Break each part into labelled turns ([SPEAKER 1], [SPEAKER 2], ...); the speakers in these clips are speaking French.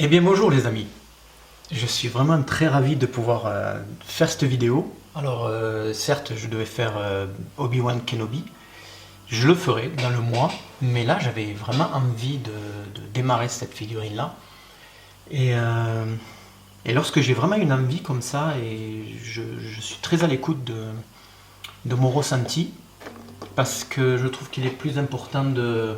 [SPEAKER 1] Eh bien bonjour les amis, je suis vraiment très ravi de pouvoir faire cette vidéo. Alors certes je devais faire Obi-Wan Kenobi, je le ferai dans le mois, mais là j'avais vraiment envie de démarrer cette figurine là. Et lorsque j'ai vraiment une envie comme ça, et je suis très à l'écoute de mon ressenti, parce que je trouve qu'il est plus important de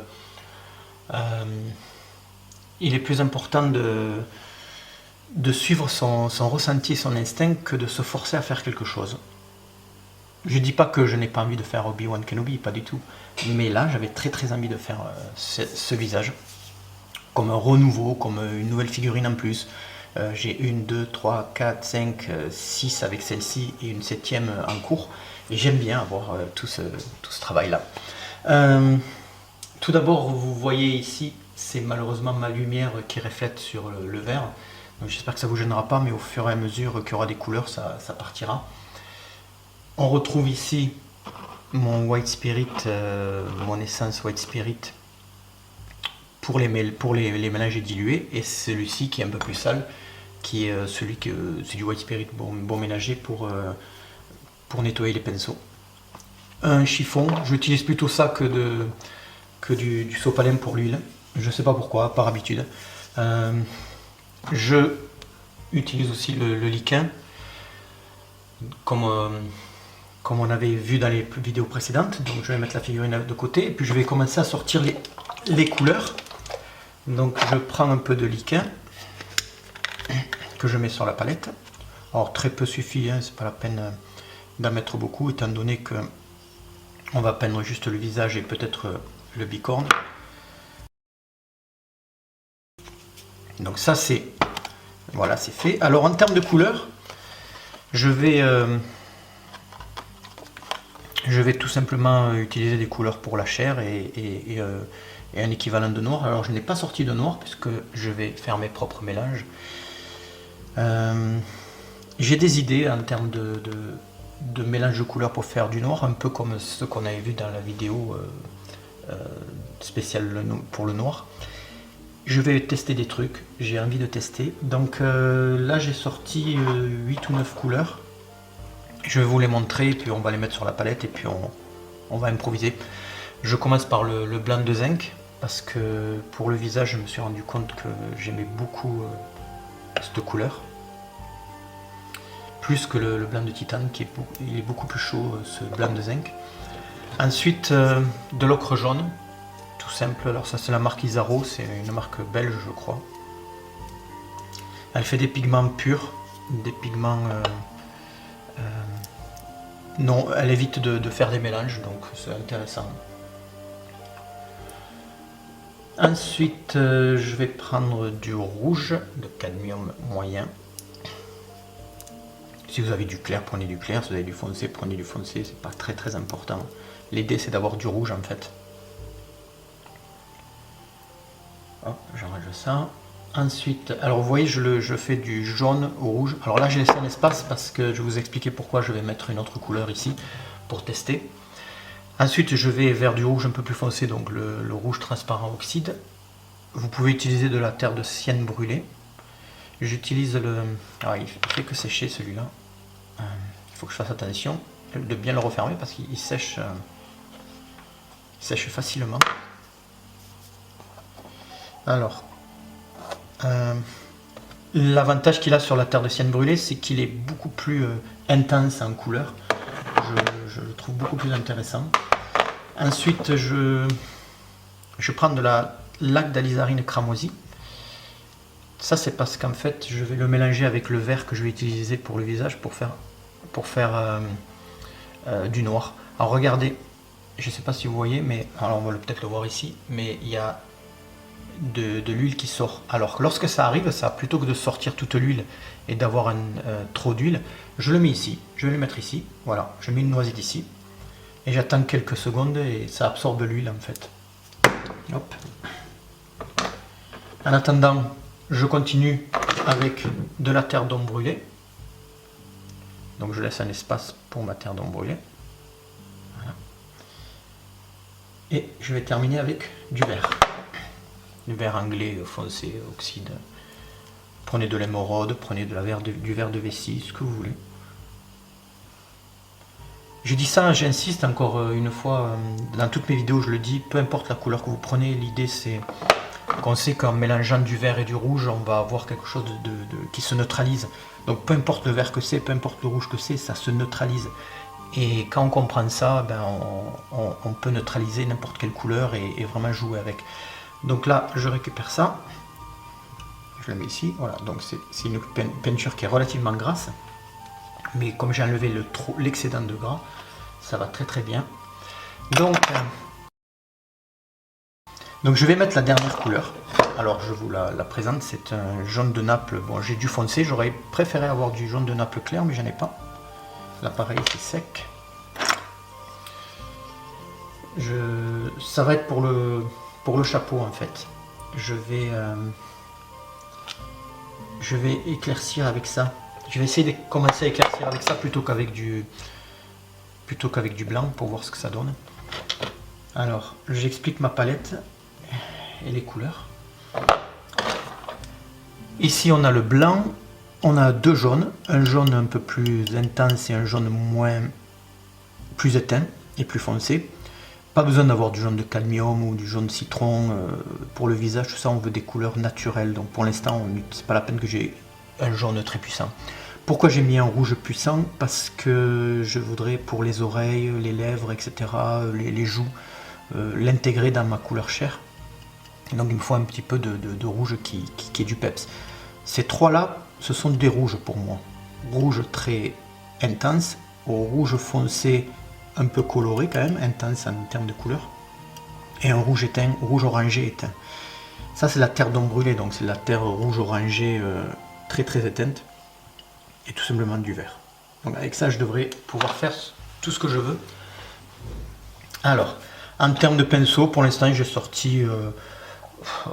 [SPEAKER 1] suivre son ressenti et son instinct que de se forcer à faire quelque chose. Je dis pas que je n'ai pas envie de faire Obi-Wan Kenobi, pas du tout. Mais là, j'avais très envie de faire ce visage. Comme un renouveau, comme une nouvelle figurine en plus. J'ai 1, 2, 3, 4, 5, 6 avec celle-ci et une 7e en cours. Et j'aime bien avoir tout ce travail-là. Tout d'abord, vous voyez ici, c'est malheureusement ma lumière qui reflète sur le verre. Donc j'espère que ça ne vous gênera pas, mais au fur et à mesure qu'il y aura des couleurs, ça partira. On retrouve ici mon White Spirit, mon essence White Spirit pour les mélanges dilués, et celui-ci qui est un peu plus sale, qui est c'est du White Spirit bon ménager pour nettoyer les pinceaux. Un chiffon, j'utilise plutôt ça que du sopalin pour l'huile. Je ne sais pas pourquoi, par habitude. Je utilise aussi le liquin, comme on avait vu dans les vidéos précédentes. Donc je vais mettre la figurine de côté, et puis je vais commencer à sortir les couleurs. Donc je prends un peu de liquin que je mets sur la palette. Alors très peu suffit, hein, c'est pas la peine d'en mettre beaucoup, étant donné que on va peindre juste le visage et peut-être le bicorne. Donc ça c'est voilà, c'est fait. Alors en termes de couleurs, je vais tout simplement utiliser des couleurs pour la chair et un équivalent de noir. Alors je n'ai pas sorti de noir puisque je vais faire mes propres mélanges. J'ai des idées en termes de mélange de couleurs pour faire du noir, un peu comme ce qu'on avait vu dans la vidéo spéciale pour le noir. Je vais tester des trucs, j'ai envie de tester. Donc là j'ai sorti 8 ou 9 couleurs. Je vais vous les montrer, et puis on va les mettre sur la palette, et puis on va improviser. Je commence par le blanc de zinc, parce que pour le visage je me suis rendu compte que j'aimais beaucoup cette couleur. Plus que le blanc de titane, il est beaucoup plus chaud, ce blanc de zinc. Ensuite de l'ocre jaune, tout simple. Alors ça c'est la marque Isaro, c'est une marque belge je crois. Elle fait des pigments purs, des pigments... non, elle évite de faire des mélanges, donc c'est intéressant. Ensuite je vais prendre du rouge de cadmium moyen. Si vous avez du clair, prenez du clair. Si vous avez du foncé, prenez du foncé. C'est pas très important. L'idée c'est d'avoir du rouge en fait. Hop, j'enlève ça. Ensuite, alors vous voyez, je fais du jaune au rouge. Alors là j'ai laissé un espace parce que je vais vous expliquer pourquoi je vais mettre une autre couleur ici pour tester. Ensuite je vais vers du rouge un peu plus foncé, donc le rouge transparent oxyde. Vous pouvez utiliser de la terre de sienne brûlée. J'utilise le... Alors il fait que sécher celui-là. Il faut que je fasse attention de bien le refermer parce qu'il sèche facilement. Alors, l'avantage qu'il a sur la terre de sienne brûlée, c'est qu'il est beaucoup plus intense en couleur. Je le trouve beaucoup plus intéressant. Ensuite, je prends de la laque d'alizarine cramoisi. Ça c'est parce qu'en fait je vais le mélanger avec le vert que je vais utiliser pour le visage pour faire du noir. Alors regardez, je ne sais pas si vous voyez, mais alors on va peut-être le voir ici, mais il y a de l'huile qui sort. Alors lorsque ça arrive, ça plutôt que de sortir toute l'huile et d'avoir trop d'huile, je le mets ici, je vais le mettre ici, voilà, je mets une noisette ici et j'attends quelques secondes et ça absorbe l'huile en fait. Hop. En attendant, je continue avec de la terre d'ombre brûlée. Donc je laisse un espace pour ma terre d'ombre brûlée. Voilà. Et je vais terminer avec du vert. Du vert anglais foncé, oxyde. Prenez de l'émeraude, prenez du verre de vessie, ce que vous voulez. Je dis ça, j'insiste encore une fois, dans toutes mes vidéos je le dis, peu importe la couleur que vous prenez, l'idée c'est qu'on sait qu'en mélangeant du vert et du rouge, on va avoir quelque chose qui se neutralise. Donc peu importe le vert que c'est, peu importe le rouge que c'est, ça se neutralise. Et quand on comprend ça, ben on peut neutraliser n'importe quelle couleur et vraiment jouer avec. Donc là, je récupère ça, je la mets ici, voilà, donc c'est une peinture qui est relativement grasse. Mais comme j'ai enlevé l'excédent de gras, ça va très très bien. Donc je vais mettre la dernière couleur. Alors je vous la présente, c'est un jaune de Naples. Bon, j'ai du foncé, j'aurais préféré avoir du jaune de Naples clair, mais j'en ai pas. Là pareil, c'est sec. Ça va être pour le chapeau en fait. Je vais éclaircir avec ça. Je vais essayer de commencer à éclaircir avec ça plutôt qu'avec du blanc pour voir ce que ça donne. Alors, j'explique ma palette et les couleurs. Ici, on a le blanc, on a deux jaunes, un jaune un peu plus intense et un jaune plus éteint et plus foncé. Pas besoin d'avoir du jaune de cadmium ou du jaune citron pour le visage, tout ça, on veut des couleurs naturelles. Donc pour l'instant, c'est pas la peine que j'ai un jaune très puissant. Pourquoi j'ai mis un rouge puissant? Parce que je voudrais pour les oreilles, les lèvres, etc., les joues, l'intégrer dans ma couleur chair. Donc il me faut un petit peu de rouge qui est du peps. Ces trois-là, ce sont des rouges pour moi. Rouge très intense, au rouge foncé un peu coloré quand même, intense en termes de couleur. Et un rouge éteint, rouge orangé éteint. Ça c'est la terre d'ombre brûlée, donc c'est la terre rouge orangé très très éteinte. Et tout simplement du vert. Donc avec ça je devrais pouvoir faire tout ce que je veux. Alors, en termes de pinceau, pour l'instant j'ai sorti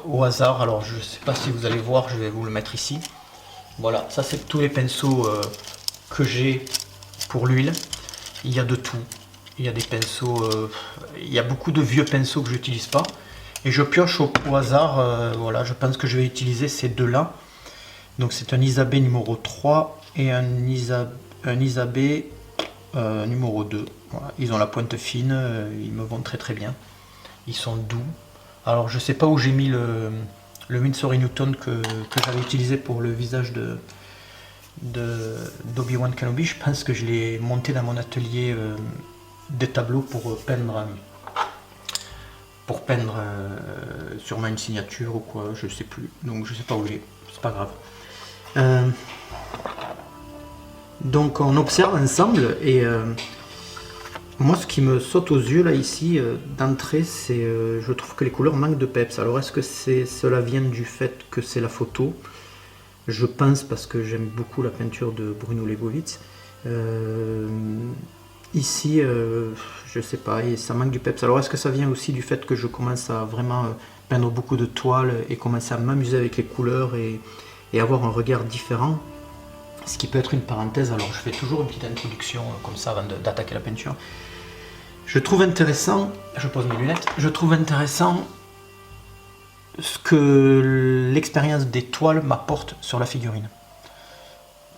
[SPEAKER 1] au hasard. Alors je ne sais pas si vous allez voir, je vais vous le mettre ici. Voilà, ça c'est tous les pinceaux que j'ai pour l'huile. Il y a de tout. Il y a des pinceaux, il y a beaucoup de vieux pinceaux que je n'utilise pas. Et je pioche au hasard, voilà, je pense que je vais utiliser ces deux-là. Donc c'est un Isabey numéro 3 et un Isabey numéro 2. Voilà. Ils ont la pointe fine, ils me vont très très bien. Ils sont doux. Alors je sais pas où j'ai mis le Winsor & Newton que j'avais utilisé pour le visage d'Obi-Wan Kenobi. Je pense que je l'ai monté dans mon atelier des tableaux pour peindre sûrement une signature ou quoi, je sais plus. Donc je sais pas où j'ai, c'est pas grave. Donc on observe ensemble et moi ce qui me saute aux yeux là ici d'entrée, c'est je trouve que les couleurs manquent de peps. Alors est-ce que cela vient du fait que c'est la photo? Je pense parce que j'aime beaucoup la peinture de Bruno Leibowitz. Ici je sais pas, et ça manque du peps. Alors est-ce que ça vient aussi du fait que je commence à vraiment peindre beaucoup de toiles et commencer à m'amuser avec les couleurs et avoir un regard différent, ce qui peut être une parenthèse. Alors je fais toujours une petite introduction comme ça avant d'attaquer la peinture. Je trouve intéressant, je pose mes lunettes, je trouve intéressant ce que l'expérience des toiles m'apporte sur la figurine.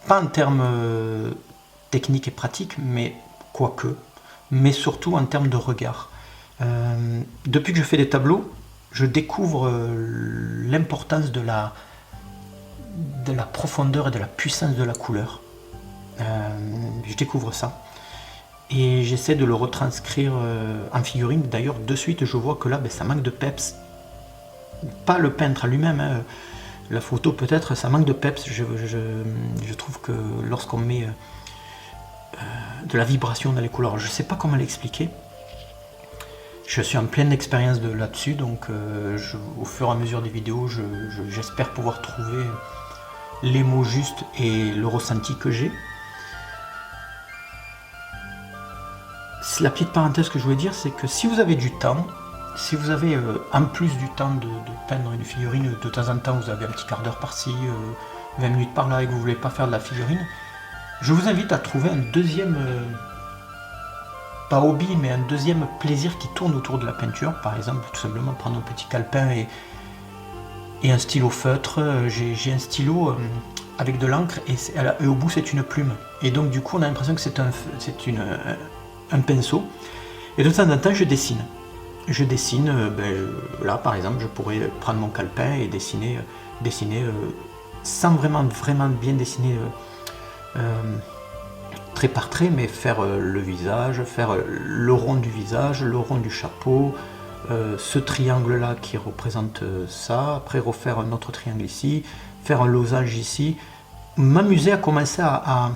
[SPEAKER 1] Pas en termes techniques et pratiques, mais quoique, mais surtout en termes de regard. Depuis que je fais des tableaux, je découvre l'importance de la profondeur et de la puissance de la couleur. Je découvre ça et j'essaie de le retranscrire en figurine. D'ailleurs de suite je vois que là ça manque de peps, pas le peintre lui-même, hein. La photo peut-être, ça manque de peps. Je trouve que lorsqu'on met de la vibration dans les couleurs, je sais pas comment l'expliquer. Je suis en pleine expérience là-dessus, donc au fur et à mesure des vidéos, j'espère pouvoir trouver les mots justes et le ressenti que j'ai. La petite parenthèse que je voulais dire, c'est que si vous avez du temps, si vous avez en plus du temps de peindre une figurine, de temps en temps vous avez un petit quart d'heure par-ci, 20 minutes par-là et que vous ne voulez pas faire de la figurine, je vous invite à trouver un deuxième, pas hobby, mais un deuxième plaisir qui tourne autour de la peinture. Par exemple, tout simplement prendre un petit calepin
[SPEAKER 2] et un stylo feutre. J'ai un stylo avec de l'encre et au bout c'est une plume. Et donc du coup on a l'impression que c'est un pinceau. Et de temps en temps je dessine. Je dessine, là par exemple je pourrais prendre mon calepin et dessiner sans vraiment bien dessiner trait par trait, mais faire le visage, faire le rond du visage, le rond du chapeau, ce triangle là qui représente ça, après refaire un autre triangle ici, faire un losange ici, m'amuser à commencer à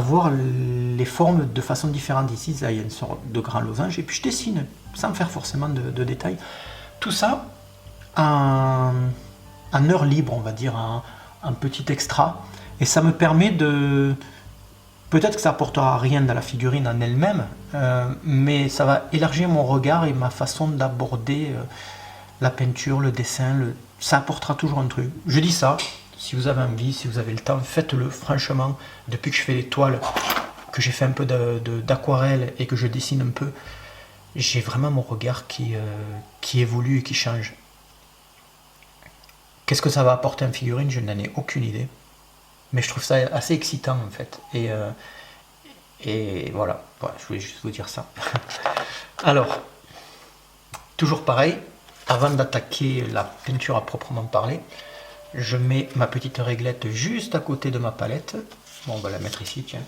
[SPEAKER 2] voir les formes de façon différente. Ici là, il y a une sorte de grand losange et puis je dessine sans faire forcément de détails, tout ça en heure libre, on va dire, un petit extra, et ça me permet de... Peut-être que ça apportera rien dans la figurine en elle-même, mais ça va élargir mon regard et ma façon d'aborder la peinture, le dessin, ça apportera toujours un truc. Je dis ça, si vous avez envie, si vous avez le temps, faites-le. Franchement, depuis que je fais les toiles, que j'ai fait un peu d'aquarelle et que je dessine un peu, j'ai vraiment mon regard qui évolue et qui change. Qu'est-ce que ça va apporter en figurine? Je n'en ai aucune idée. Mais je trouve ça assez excitant en fait. Et voilà, je voulais juste vous dire ça. Alors, toujours pareil, avant d'attaquer la peinture à proprement parler, je mets ma petite réglette juste à côté de ma palette. Bon, on va la mettre ici, tiens.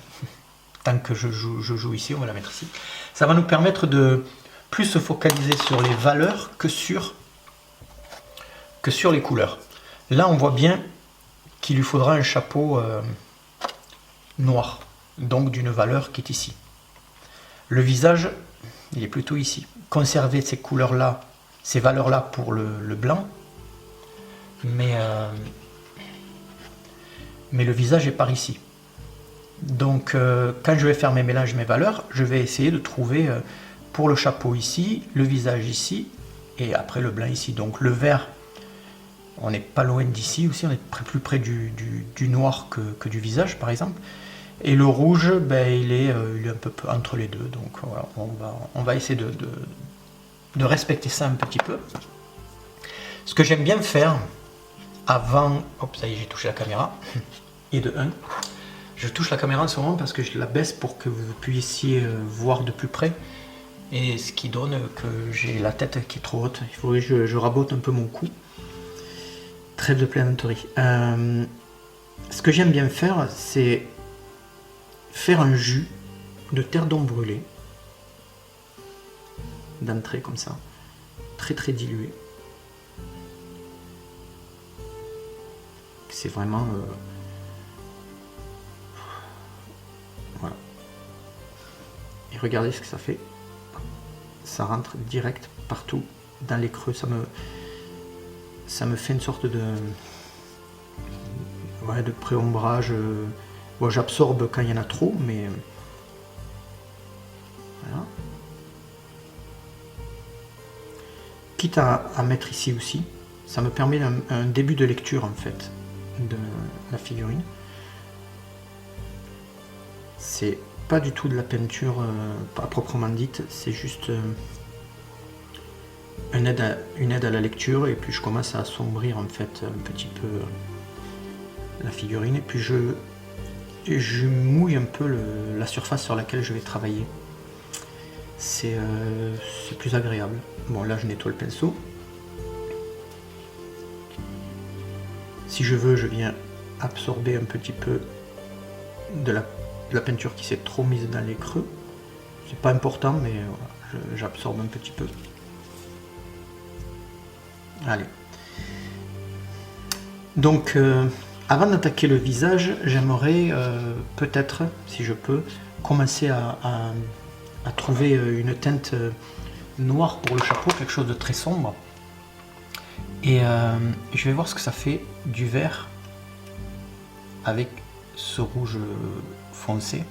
[SPEAKER 2] Tant que je joue ici, on va la mettre ici. Ça va nous permettre de plus se focaliser sur les valeurs que sur les couleurs. Là, on voit bien qu'il lui faudra un chapeau noir, donc d'une valeur qui est ici. Le visage, il est plutôt ici. Conserver ces couleurs-là, ces valeurs-là pour le blanc, mais le visage est par ici. Donc, quand je vais faire mes mélanges, mes valeurs, je vais essayer de trouver pour le chapeau ici, le visage ici, et après le blanc ici. Donc le vert, on n'est pas loin d'ici aussi, on est plus près du noir que du visage par exemple. Et le rouge, il est un peu entre les deux. Donc voilà, on va essayer de respecter ça un petit peu. Ce que j'aime bien faire avant... Hop, ça y est, j'ai touché la caméra. Et de 1. Je touche la caméra en ce moment parce que je la baisse pour que vous puissiez voir de plus près. Et ce qui donne que j'ai la tête qui est trop haute. Il faudrait que je rabote un peu mon cou. Trêve de plaisanterie. Ce que j'aime bien faire, c'est faire un jus de terre d'ombre brûlée. D'entrée comme ça. Très très dilué. C'est vraiment... voilà. Et regardez ce que ça fait. Ça rentre direct partout dans les creux. Ça me fait une sorte de pré-ombrage. Bon, j'absorbe quand il y en a trop, mais voilà. Quitte à mettre ici aussi, ça me permet un début de lecture en fait de la figurine. C'est pas du tout de la peinture pas proprement dite, c'est juste une aide à la lecture, et puis je commence à assombrir en fait un petit peu la figurine, et puis je mouille un peu la surface sur laquelle je vais travailler. C'est plus agréable. Bon, là je nettoie le pinceau. Si je veux, je viens absorber un petit peu de la peinture qui s'est trop mise dans les creux. C'est pas important, mais voilà, j'absorbe un petit peu. Allez. Donc, avant d'attaquer le visage, j'aimerais peut-être, si je peux, commencer à trouver une teinte noire pour le chapeau, quelque chose de très sombre. Et je vais voir ce que ça fait du vert avec ce rouge foncé.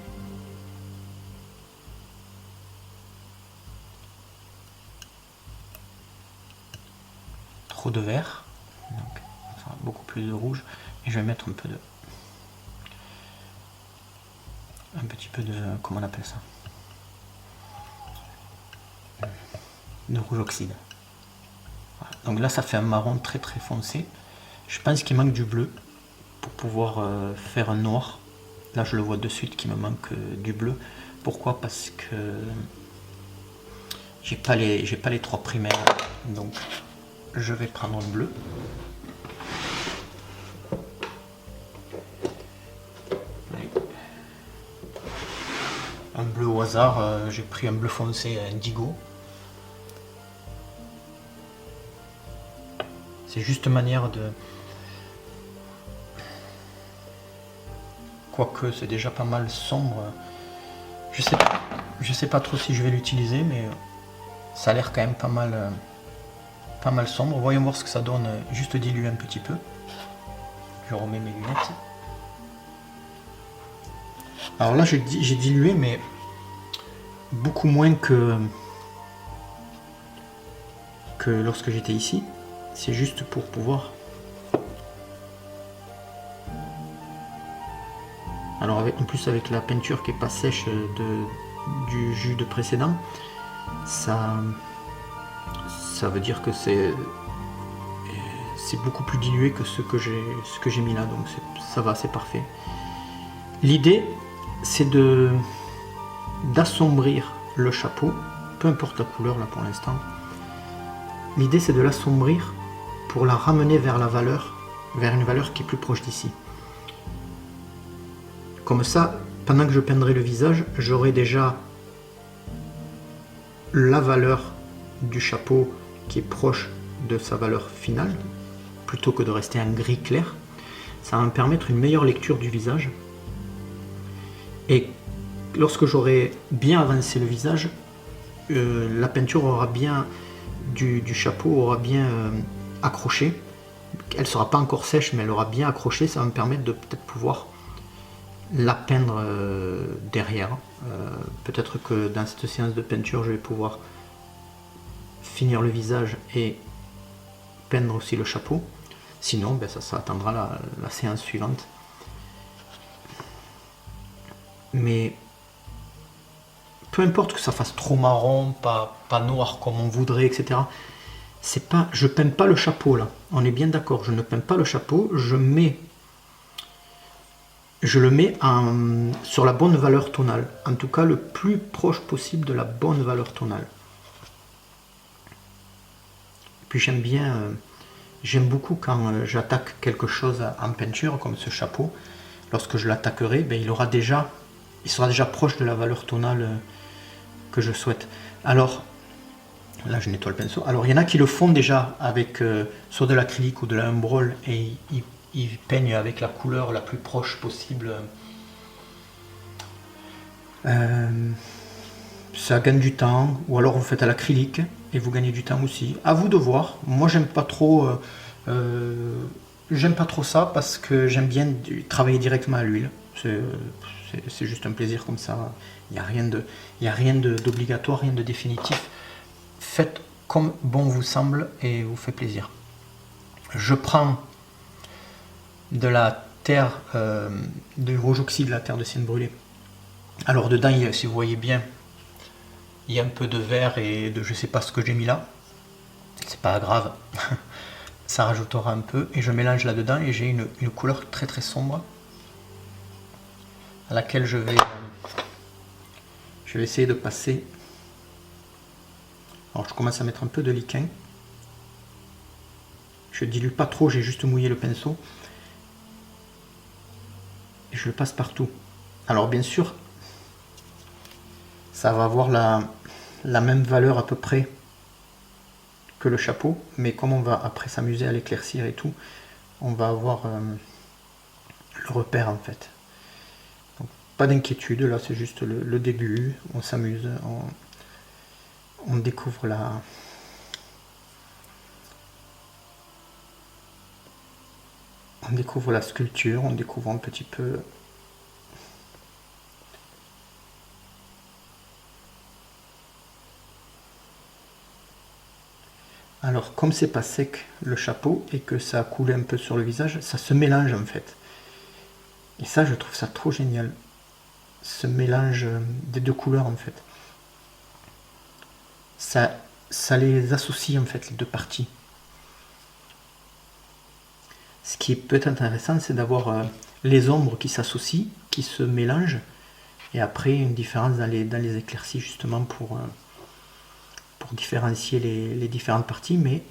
[SPEAKER 2] Trop de vert, donc enfin, beaucoup plus de rouge, et je vais mettre un petit peu de, comment on appelle ça, de rouge oxyde. Voilà. Donc là ça fait un marron très très foncé. Je pense qu'il manque du bleu pour pouvoir faire un noir. Là je le vois de suite qu'il me manque du bleu. Pourquoi? Parce que j'ai pas les trois primaires. Donc je vais prendre le bleu. Un bleu au hasard, j'ai pris un bleu foncé indigo. C'est juste une manière de... Quoique c'est déjà pas mal sombre. Je sais pas trop si je vais l'utiliser, mais ça a l'air quand même pas mal sombre. Voyons voir ce que ça donne, juste diluer un petit peu. Je remets mes lunettes. Alors là j'ai dilué, mais beaucoup moins que lorsque j'étais ici. C'est juste pour pouvoir... Alors en plus avec la peinture qui est pas sèche du jus de précédent, ça veut dire que c'est beaucoup plus dilué que ce que j'ai mis là, donc ça va, c'est parfait. L'idée c'est d'assombrir le chapeau, peu importe la couleur là pour l'instant. L'idée c'est de l'assombrir pour la ramener vers une valeur qui est plus proche d'ici. Comme ça, pendant que je peindrai le visage, j'aurai déjà la valeur du chapeau qui est proche de sa valeur finale, plutôt que de rester en gris clair. Ça va me permettre une meilleure lecture du visage. Et lorsque j'aurai bien avancé le visage, la peinture aura bien du chapeau aura bien accroché. Elle ne sera pas encore sèche, mais elle aura bien accroché. Ça va me permettre de peut-être pouvoir la peindre derrière. Peut-être que dans cette séance de peinture, je vais pouvoir finir le visage et peindre aussi le chapeau. Sinon, ben, ça attendra la séance suivante. Mais peu importe que ça fasse trop marron, pas noir comme on voudrait, etc. Je peins pas le chapeau là. On est bien d'accord, je ne peins pas le chapeau, je le mets sur la bonne valeur tonale. En tout cas, le plus proche possible de la bonne valeur tonale. Puis j'aime beaucoup quand j'attaque quelque chose en peinture, comme ce chapeau. Lorsque je l'attaquerai, ben, il sera déjà proche de la valeur tonale que je souhaite. Alors, là je nettoie le pinceau. Alors il y en a qui le font déjà avec soit de l'acrylique ou de la Humbrol et ils peignent avec la couleur la plus proche possible. Ça gagne du temps, ou alors vous faites à l'acrylique et vous gagnez du temps aussi. À vous de voir. Moi j'aime pas trop ça parce que j'aime bien travailler directement à l'huile. C'est juste un plaisir comme ça. Il n'y a rien d'obligatoire, rien de définitif. Faites comme bon vous semble et vous fait plaisir. Je prends de la terre, de rouge oxyde, la terre de sienne brûlée. Alors dedans, si vous voyez bien, il y a un peu de vert et de je sais pas ce que j'ai mis là. C'est pas grave, ça rajoutera un peu. Et je mélange là-dedans et j'ai une couleur très très sombre à laquelle je vais essayer de passer. Alors je commence à mettre un peu de liquin. Je dilue pas trop, j'ai juste mouillé le pinceau. Et je le passe partout. Alors bien sûr, ça va avoir la même valeur à peu près que le chapeau, mais comme on va après s'amuser à l'éclaircir et tout, on va avoir le repère en fait. Donc, pas d'inquiétude, là c'est juste le début, on s'amuse, on découvre la sculpture, on découvre un petit peu alors comme c'est pas sec le chapeau et que ça a coulé un peu sur le visage, ça se mélange en fait. Et ça je trouve ça trop génial. Ce mélange des deux couleurs en fait. Ça les associe en fait les deux parties. Ce qui peut être intéressant, c'est d'avoir les ombres qui s'associent, qui se mélangent, et après une différence dans les éclaircies justement pour différencier les différentes parties, mais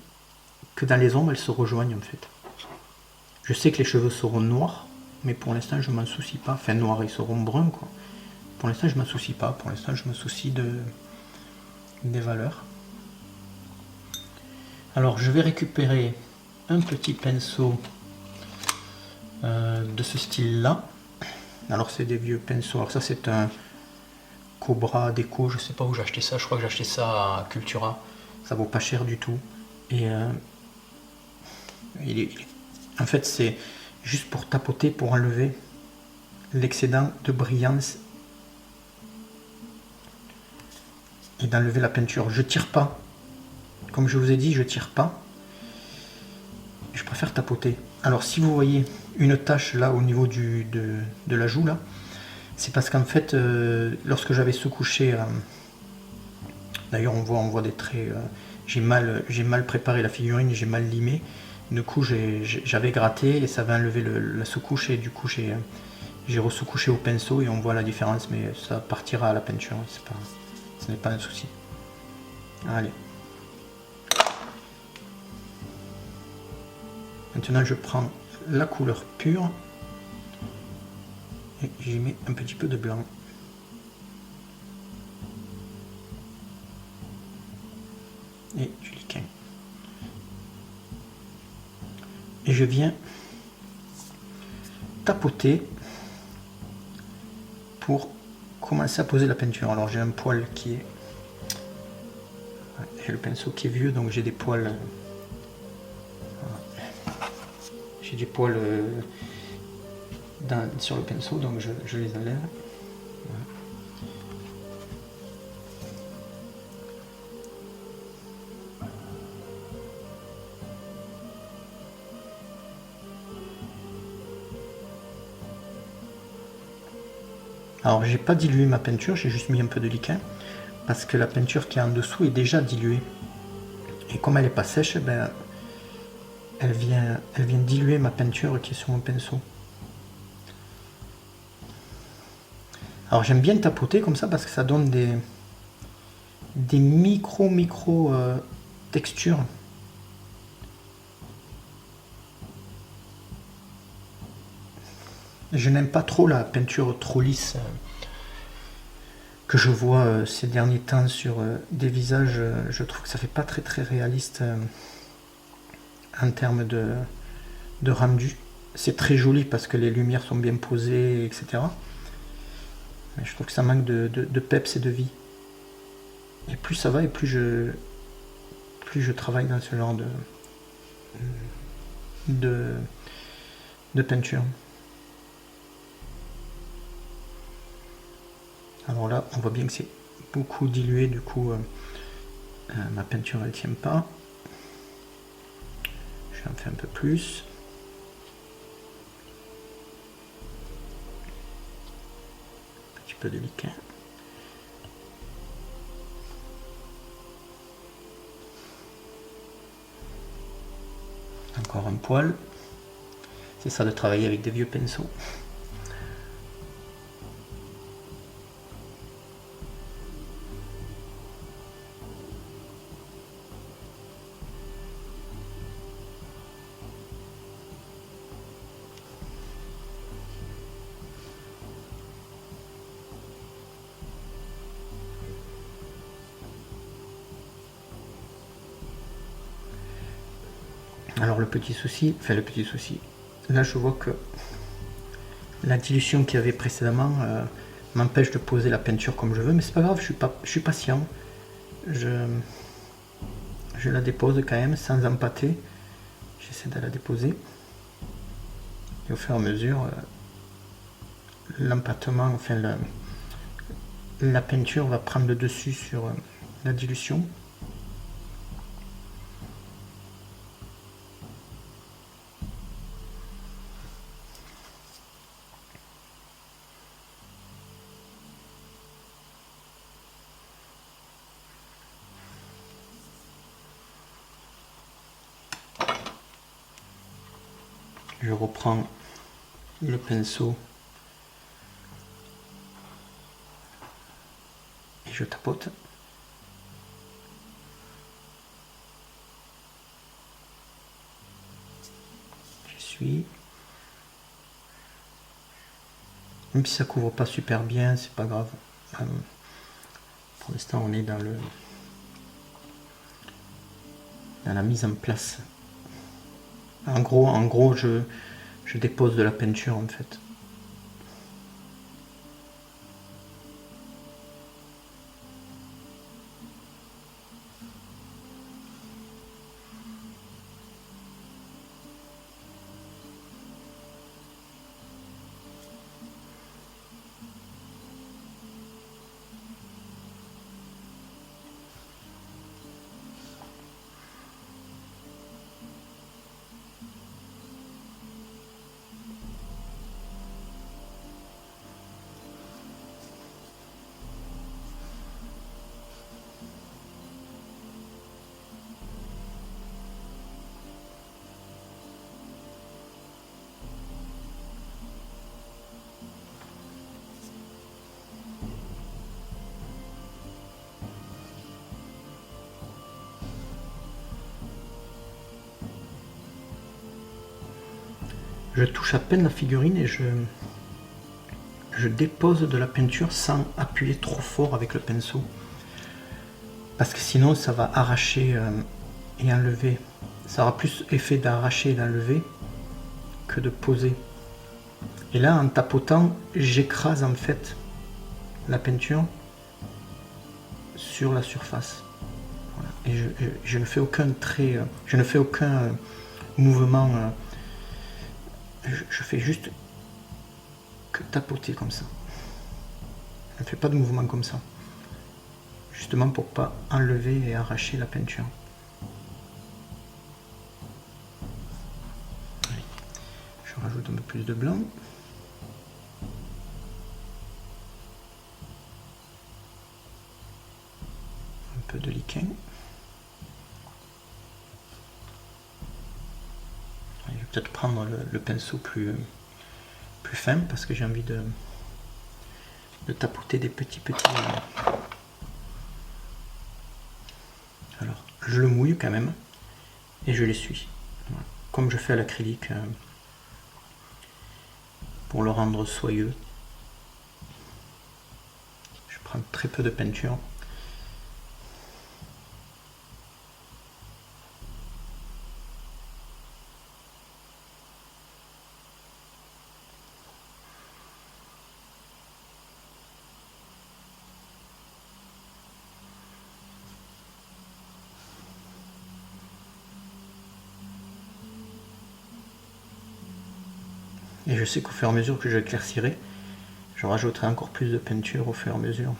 [SPEAKER 2] que dans les ombres elles se rejoignent en fait. Je sais que les cheveux seront noirs, mais pour l'instant je m'en soucie pas. Enfin noirs, ils seront bruns quoi. Pour l'instant je m'en soucie pas, pour l'instant je me soucie des valeurs. Alors je vais récupérer un petit pinceau de ce style là. Alors c'est des vieux pinceaux, alors ça c'est un Cobra Déco, je sais pas où j'ai acheté ça, je crois que j'ai acheté ça à Cultura, ça vaut pas cher du tout. Et en fait c'est juste pour tapoter, pour enlever l'excédent de brillance et d'enlever la peinture. Je tire pas, comme je vous ai dit, je tire pas, je préfère tapoter. Alors si vous voyez une tache là au niveau de la joue là, c'est parce qu'en fait lorsque j'avais sous-couché, d'ailleurs on voit des traits, j'ai mal préparé la figurine, j'ai mal limé, du coup j'avais gratté et ça avait enlevé la sous-couche, et du coup j'ai resous-couché au pinceau et on voit la différence, mais ça partira à la peinture, ce n'est pas un souci. Allez. Maintenant je prends la couleur pure et j'y mets un petit peu de blanc. Et du liquin. Et je viens tapoter pour commencer à poser la peinture. Alors j'ai un poil qui est... J'ai le pinceau qui est vieux, donc j'ai des poils... J'ai des poils sur le pinceau, donc je les enlève. Voilà. Alors j'ai pas dilué ma peinture, j'ai juste mis un peu de liquin parce que la peinture qui est en dessous est déjà diluée, et comme elle n'est pas sèche, ben, elle vient diluer ma peinture qui est sur mon pinceau. Alors j'aime bien tapoter comme ça parce que ça donne des micro textures. Je n'aime pas trop la peinture trop lisse que je vois ces derniers temps sur des visages. Je trouve que ça fait pas très réaliste en termes de rendu. C'est très joli parce que les lumières sont bien posées, etc. Mais je trouve que ça manque de peps et de vie. Et plus ça va, et plus je travaille dans ce genre de peinture. Alors là, on voit bien que c'est beaucoup dilué, du coup, ma peinture elle tient pas. Je vais en faire un peu plus. Un petit peu de liquin. Encore un poil. C'est ça de travailler avec des vieux pinceaux. Alors le petit souci, là je vois que la dilution qu'il y avait précédemment m'empêche de poser la peinture comme je veux, mais c'est pas grave, je suis patient. Je la dépose quand même sans empâter. J'essaie de la déposer. Et au fur et à mesure, l'empâtement, enfin la peinture va prendre le dessus sur la dilution. Je reprends le pinceau et je tapote. Je suis. Même si ça couvre pas super bien, c'est pas grave. Pour l'instant, on est dans la mise en place. En gros, je dépose de la peinture en fait. Je touche à peine la figurine et je dépose de la peinture sans appuyer trop fort avec le pinceau. Parce que sinon ça va arracher et enlever. Ça aura plus effet d'arracher et d'enlever que de poser. Et là, en tapotant, j'écrase en fait la peinture sur la surface. Voilà. Et je ne fais aucun trait, je ne fais aucun mouvement. Je fais juste que tapoter comme ça. Je ne fais pas de mouvement comme ça. Justement pour pas enlever et arracher la peinture. Allez. Je rajoute un peu plus de blanc. Un peu de liquin. Je vais peut-être prendre le pinceau plus fin parce que j'ai envie de tapoter des petits. Alors, je le mouille quand même et je l'essuie. Voilà. Comme je fais à l'acrylique pour le rendre soyeux. Je prends très peu de peinture. Et je sais qu'au fur et à mesure que j'éclaircirai, je rajouterai encore plus de peinture au fur et à mesure.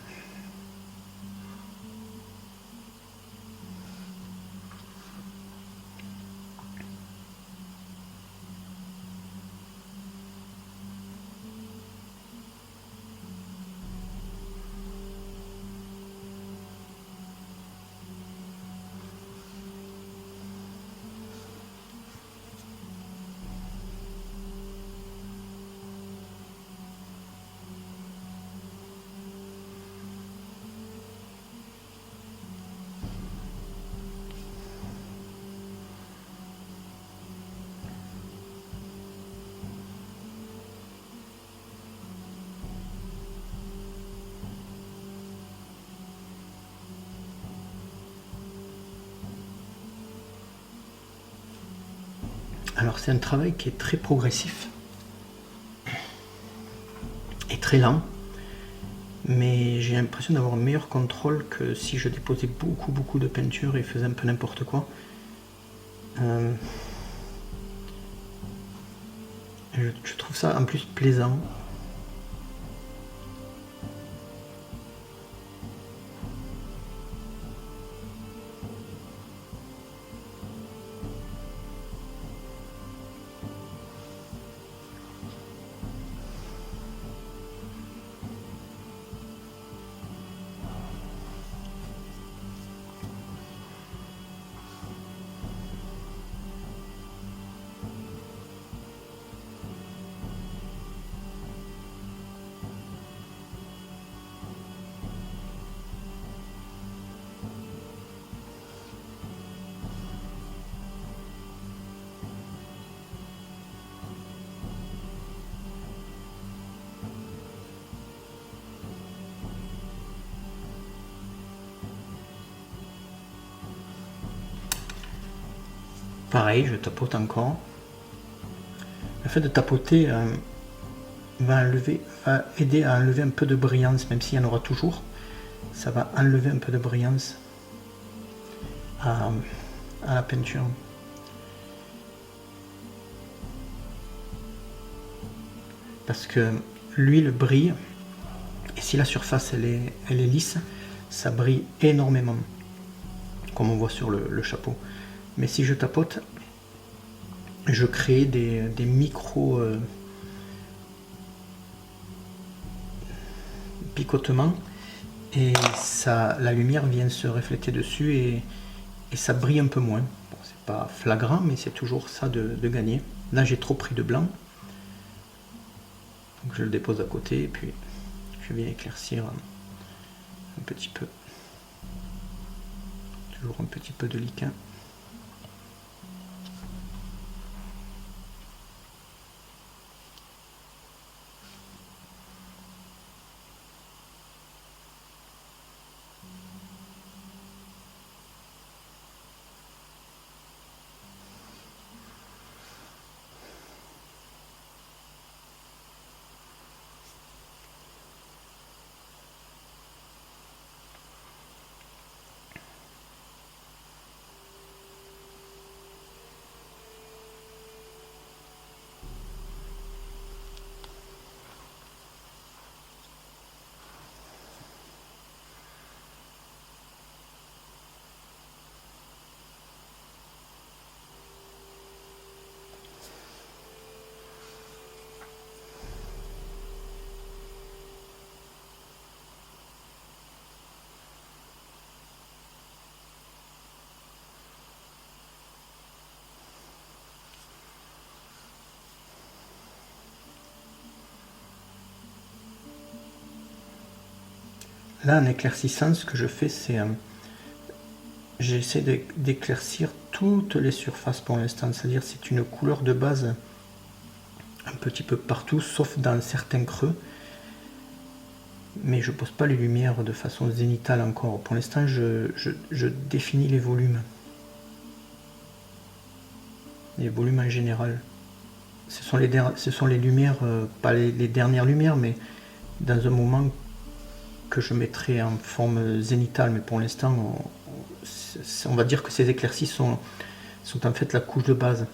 [SPEAKER 2] Alors c'est un travail qui est très progressif et très lent, mais j'ai l'impression d'avoir un meilleur contrôle que si je déposais beaucoup de peinture et faisais un peu n'importe quoi. Je trouve ça en plus plaisant. Pareil, je tapote encore. Le fait de tapoter va aider à enlever un peu de brillance, même s'il y en aura toujours. Ça va enlever un peu de brillance à la peinture. Parce que l'huile brille, et si la surface elle est lisse, ça brille énormément, comme on voit sur le chapeau. Mais si je tapote, je crée des micro picotements, et la lumière vient se refléter dessus, et ça brille un peu moins. Bon, c'est pas flagrant, mais c'est toujours ça de gagner. Là j'ai trop pris de blanc, donc je le dépose à côté, et puis je viens éclaircir un petit peu. Toujours un petit peu de liquin. Là, en éclaircissant, ce que je fais, c'est j'essaie d'éclaircir toutes les surfaces pour l'instant. C'est-à-dire c'est une couleur de base un petit peu partout, sauf dans certains creux. Mais je pose pas les lumières de façon zénitale encore. Pour l'instant, je définis les volumes. Les volumes en général. Ce sont les lumières, pas les dernières lumières, mais dans un moment que je mettrai en forme zénitale. Mais pour l'instant, on va dire que ces éclaircies sont en fait la couche de base.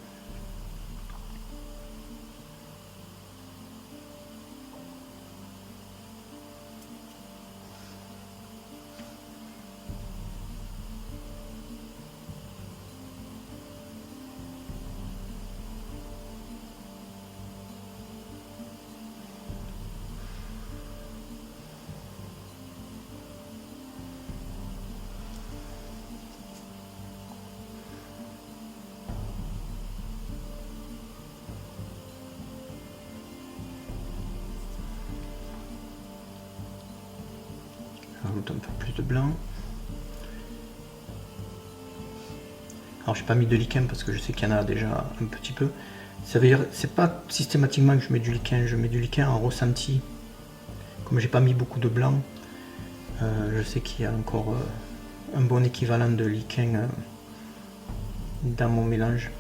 [SPEAKER 2] Rajoute un peu plus de blanc. Alors j'ai pas mis de liquin parce que je sais qu'il y en a déjà un petit peu. Ça veut dire, c'est pas systématiquement que je mets du liquin, je mets du liquin en ressenti. Comme j'ai pas mis beaucoup de blanc, je sais qu'il y a encore un bon équivalent de liquin dans mon mélange.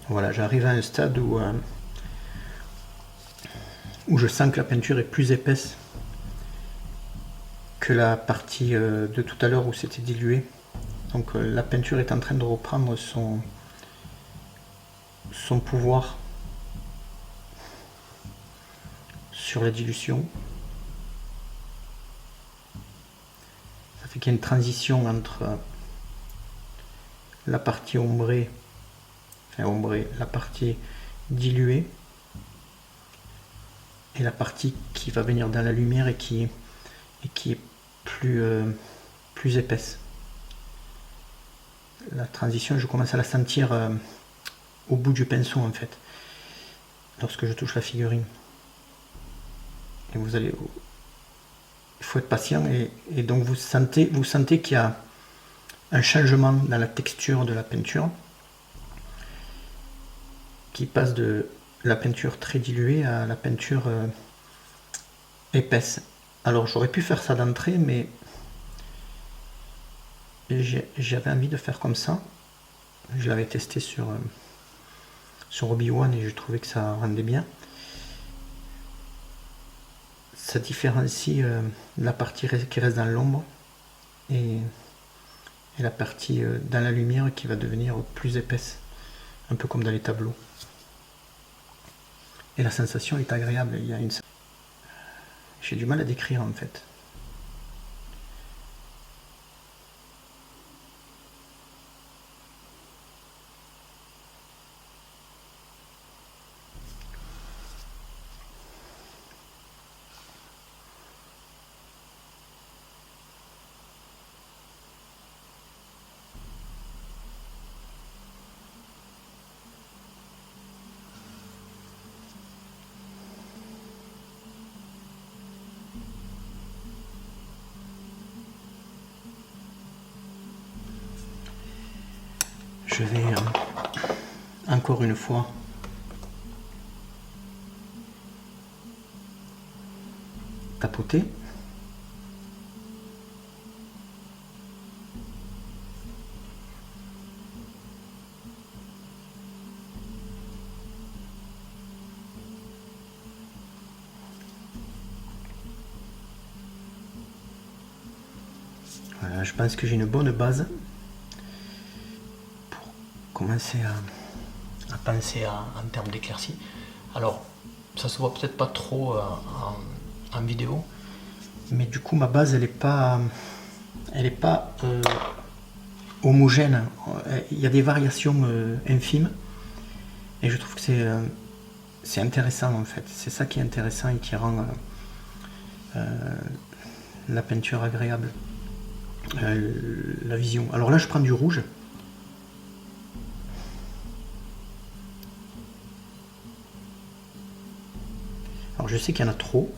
[SPEAKER 2] Voilà, j'arrive à un stade où je sens que la peinture est plus épaisse que la partie de tout à l'heure où c'était dilué. Donc la peinture est en train de reprendre son pouvoir sur la dilution. Ça fait qu'il y a une transition entre la partie ombrée, la partie diluée, et la partie qui va venir dans la lumière et qui est plus épaisse. La transition, je commence à la sentir au bout du pinceau en fait, lorsque je touche la figurine. Et il faut être patient et donc vous sentez qu'il y a un changement dans la texture de la peinture qui passe de la peinture très diluée à la peinture épaisse. Alors j'aurais pu faire ça d'entrée, mais j'avais envie de faire comme ça. Je l'avais testé sur Obi-Wan et je trouvais que ça rendait bien. Ça différencie la partie qui reste dans l'ombre et la partie dans la lumière qui va devenir plus épaisse, un peu comme dans les tableaux. Et la sensation est agréable. J'ai du mal à décrire en fait. Je vais encore une fois tapoter. Voilà, je pense que j'ai une bonne base pour commencer à penser en termes d'éclaircie. Alors, ça se voit peut-être pas trop en vidéo, mais du coup ma base elle est pas homogène. Il y a des variations infimes et je trouve que c'est intéressant en fait. C'est ça qui est intéressant et qui rend la peinture agréable, la vision. Alors là je prends du rouge. Alors je sais qu'il y en a trop,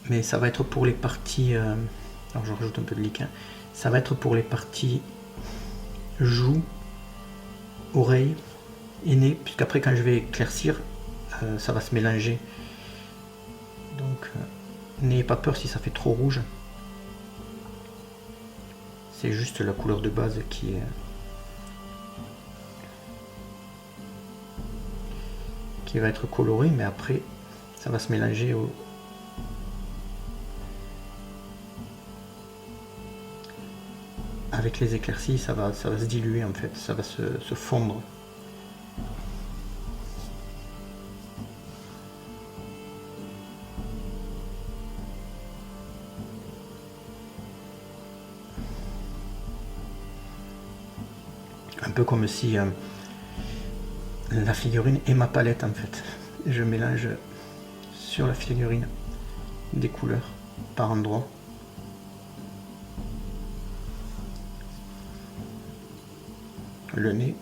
[SPEAKER 2] mais ça va être pour les parties, alors je rajoute un peu de liquide, ça va être pour les parties joues, oreilles et nez, puisqu'après quand je vais éclaircir, ça va se mélanger. Donc n'ayez pas peur si ça fait trop rouge, c'est juste la couleur de base qui va être colorée, mais après ça va se mélanger avec les éclaircies, ça va se diluer en fait, ça va se fondre. Un peu comme si la figurine est ma palette en fait. Je mélange sur la figurine des couleurs par endroits. Le nez.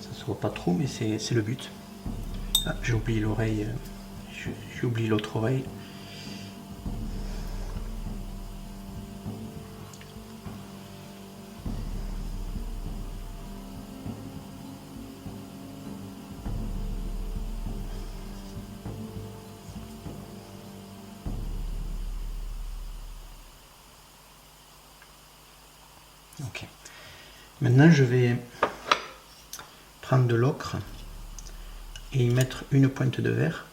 [SPEAKER 2] Ça se voit pas trop, mais c'est le but. Ah, j'ai oublié l'oreille, j'ai oublié l'autre oreille. Ok. Maintenant, je vais prendre de l'ocre et y mettre une pointe de vert.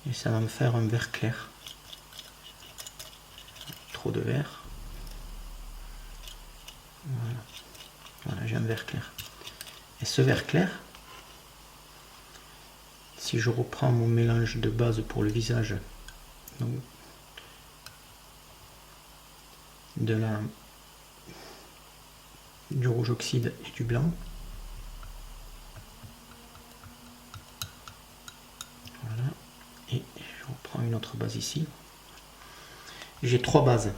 [SPEAKER 2] Et ça va me faire un vert clair. Trop de vert. Voilà. Voilà, j'ai un vert clair. Et ce vert clair, si je reprends mon mélange de base pour le visage, donc du rouge oxyde et du blanc. Voilà. Et je reprends une autre base ici. J'ai 3 bases.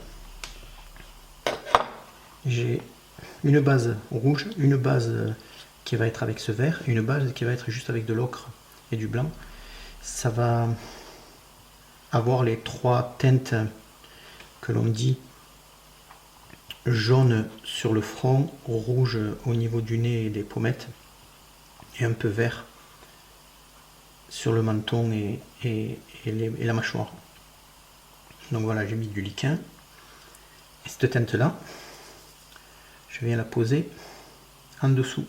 [SPEAKER 2] J'ai une base rouge, une base qui va être avec ce vert, et une base qui va être juste avec de l'ocre et du blanc. Ça va avoir les 3 teintes que l'on dit jaune sur le front, rouge au niveau du nez et des pommettes, et un peu vert sur le menton et la mâchoire. Donc voilà, j'ai mis du liquin. Et cette teinte là, je viens la poser en dessous.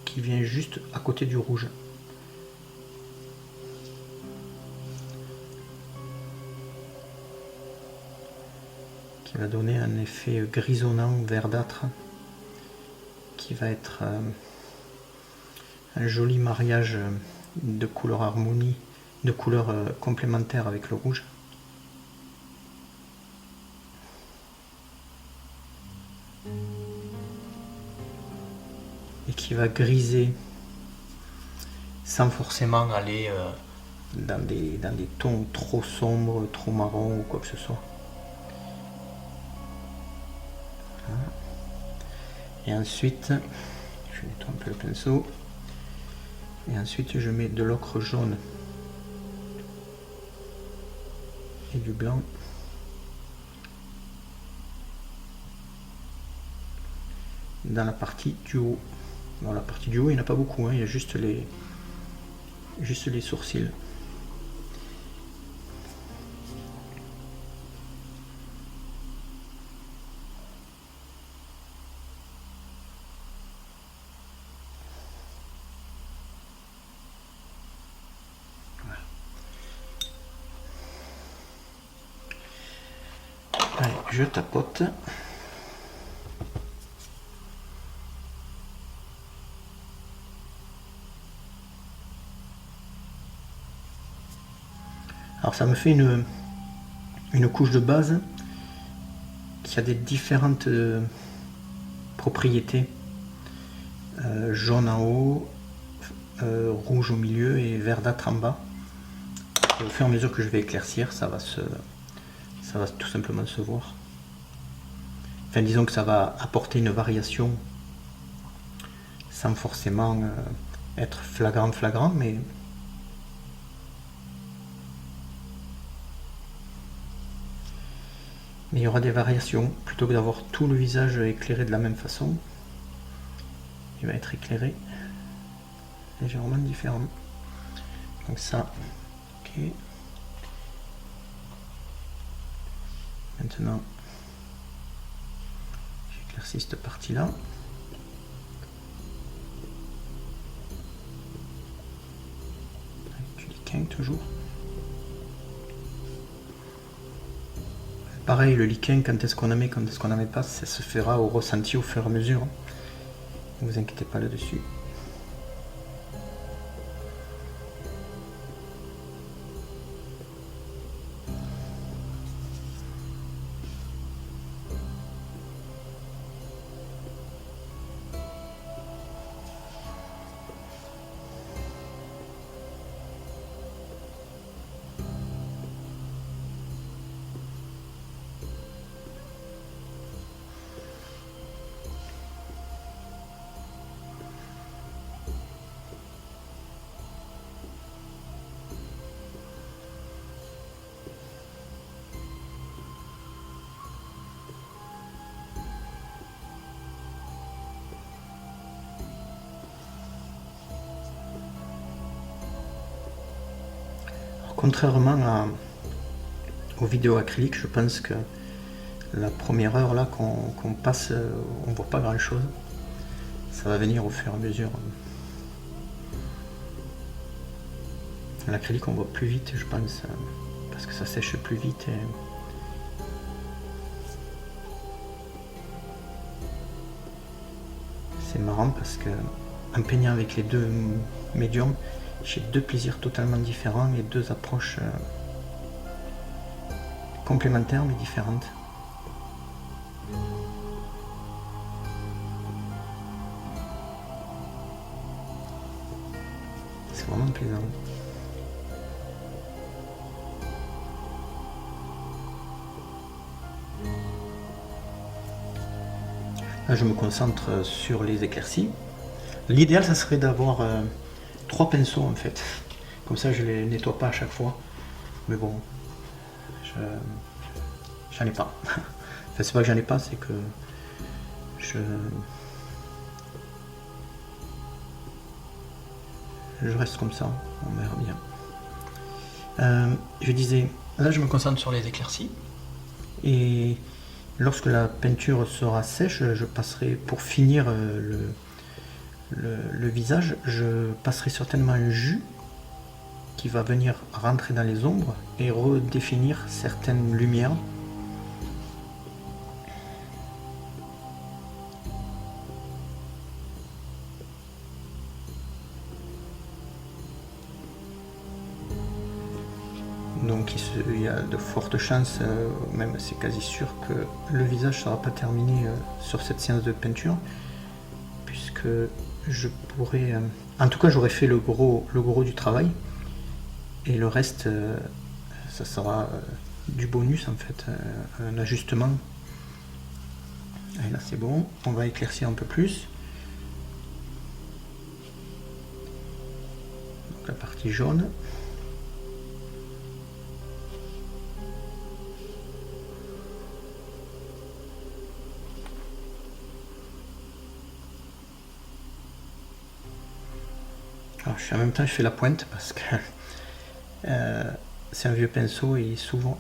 [SPEAKER 2] Qui vient juste à côté du rouge. Qui va donner un effet grisonnant, verdâtre, qui va être un joli mariage de couleurs harmonie, de couleurs complémentaires avec le rouge. Et qui va griser sans forcément aller dans des tons trop sombres, trop marrons ou quoi que ce soit. Voilà. Et ensuite, je nettoie un peu le pinceau. Et ensuite, je mets de l'ocre jaune et du blanc. Dans la partie du haut. Bon, la partie du haut, il n'y en a pas beaucoup, hein, il y a juste les sourcils. Voilà. Allez, je tapote. Alors ça me fait une couche de base qui a des différentes propriétés. Jaune en haut, rouge au milieu et verdâtre en bas. Et au fur et à mesure que je vais éclaircir, ça va tout simplement se voir. Enfin, disons que ça va apporter une variation sans forcément être flagrant, mais il y aura des variations. Plutôt que d'avoir tout le visage éclairé de la même façon, il va être éclairé légèrement différent. Donc ça, ok. Maintenant, j'éclaircis cette partie-là. Avec du liquin toujours. Pareil, le liquin, quand est-ce qu'on en met, quand est-ce qu'on n'en met pas, ça se fera au ressenti au fur et à mesure. Ne vous inquiétez pas là-dessus. Contrairement aux vidéos acryliques, je pense que la première heure là qu'on passe, on voit pas grand chose. Ça va venir au fur et à mesure. L'acrylique on voit plus vite, je pense, parce que ça sèche plus vite. C'est marrant parce que en peignant avec les deux médiums, j'ai deux plaisirs totalement différents et deux approches complémentaires mais différentes. C'est vraiment plaisant. Là, je me concentre sur les éclaircies. L'idéal, ça serait d'avoir 3 pinceaux en fait. Comme ça, je les nettoie pas à chaque fois. Mais bon, j'en ai pas. Enfin, c'est pas que j'en ai pas, c'est que je reste comme ça. On verra bien. Je disais, là, je me concentre sur les éclaircies. Et lorsque la peinture sera sèche, je passerai, pour finir le visage, je passerai certainement un jus qui va venir rentrer dans les ombres et redéfinir certaines lumières. Donc il y a de fortes chances, même c'est quasi sûr, que le visage ne sera pas terminé sur cette séance de peinture, puisque je pourrais... en tout cas, j'aurais fait le gros du travail, et le reste, ça sera du bonus en fait, un ajustement. Et là c'est bon, on va éclaircir un peu plus. Donc la partie jaune. Alors, en même temps, je fais la pointe parce que c'est un vieux pinceau et souvent,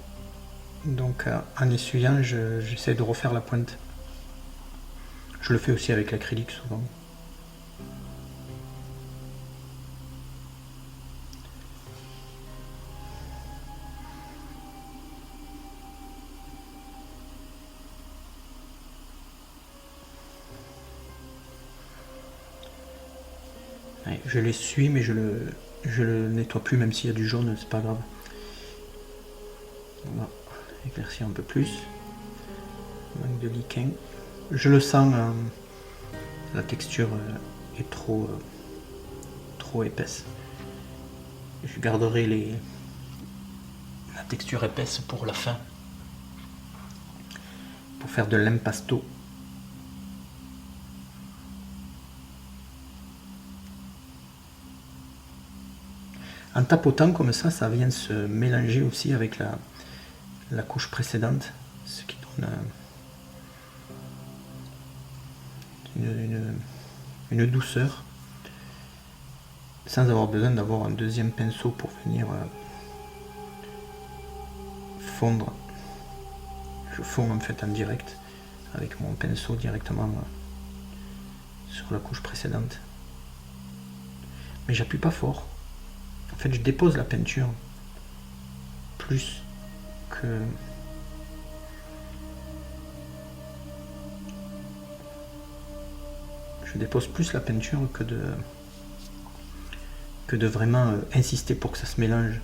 [SPEAKER 2] donc en essuyant, j'essaie de refaire la pointe. Je le fais aussi avec l'acrylique souvent. Ouais, je l'essuie, mais je le nettoie plus, même s'il y a du jaune, c'est pas grave. On va éclaircir un peu plus. Manque de liquin. Je le sens, la texture est trop épaisse. Je garderai la texture épaisse pour la fin, pour faire de l'impasto. En tapotant comme ça vient se mélanger aussi avec la couche précédente, ce qui donne une douceur, sans avoir besoin d'avoir un deuxième pinceau pour venir fondre. Je fonds en fait en direct avec mon pinceau directement sur la couche précédente. Mais j'appuie pas fort. En fait, je dépose la peinture plus que... Je dépose plus la peinture que de vraiment insister pour que ça se mélange.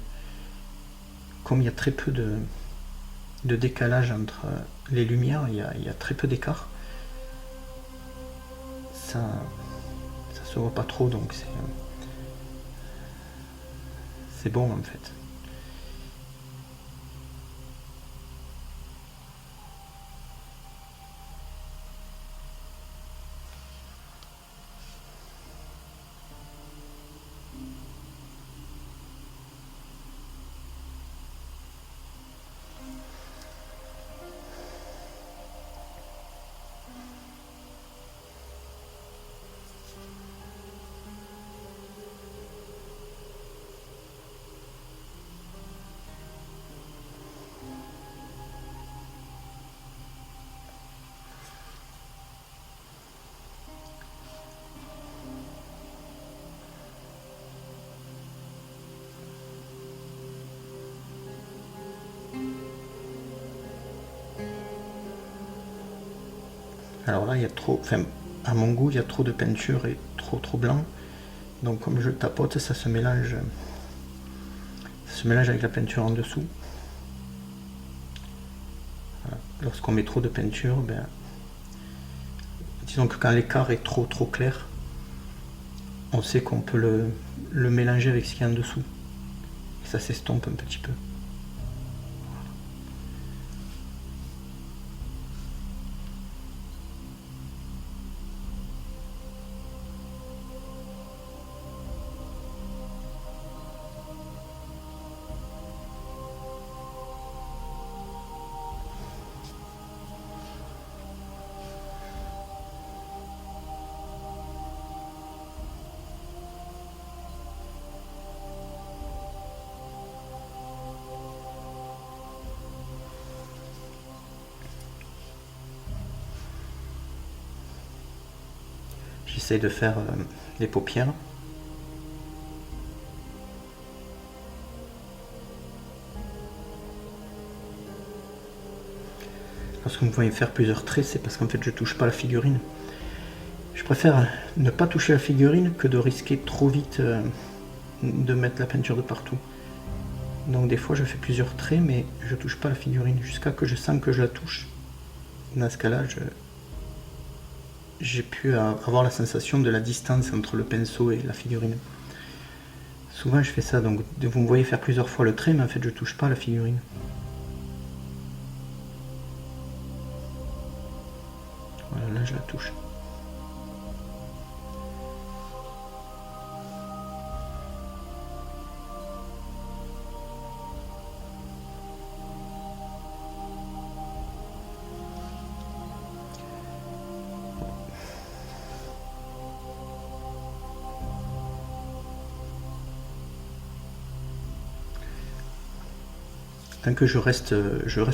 [SPEAKER 2] Comme il y a très peu de décalage entre les lumières, il y a très peu d'écart. Ça se voit pas trop, donc c'est bon en fait. Alors là, il y a trop, enfin, à mon goût, il y a trop de peinture et trop blanc. Donc comme je tapote, ça se mélange avec la peinture en dessous. lorsqu'on met trop de peinture, ben, disons que quand l'écart est trop clair, on sait qu'on peut le mélanger avec ce qu'il y a en dessous. Et ça s'estompe un petit peu. J'essaie de faire les paupières. Lorsque vous me voyez faire plusieurs traits, c'est parce qu'en fait je touche pas la figurine. Je préfère ne pas toucher la figurine que de risquer trop vite de mettre la peinture de partout. Donc des fois je fais plusieurs traits mais je touche pas la figurine jusqu'à que je sens que je la touche. Dans ce cas-là, j'ai pu avoir la sensation de la distance entre le pinceau et la figurine. Souvent je fais ça, donc vous me voyez faire plusieurs fois le trait, mais en fait je touche pas la figurine. Voilà, là je la touche. Tant que je reste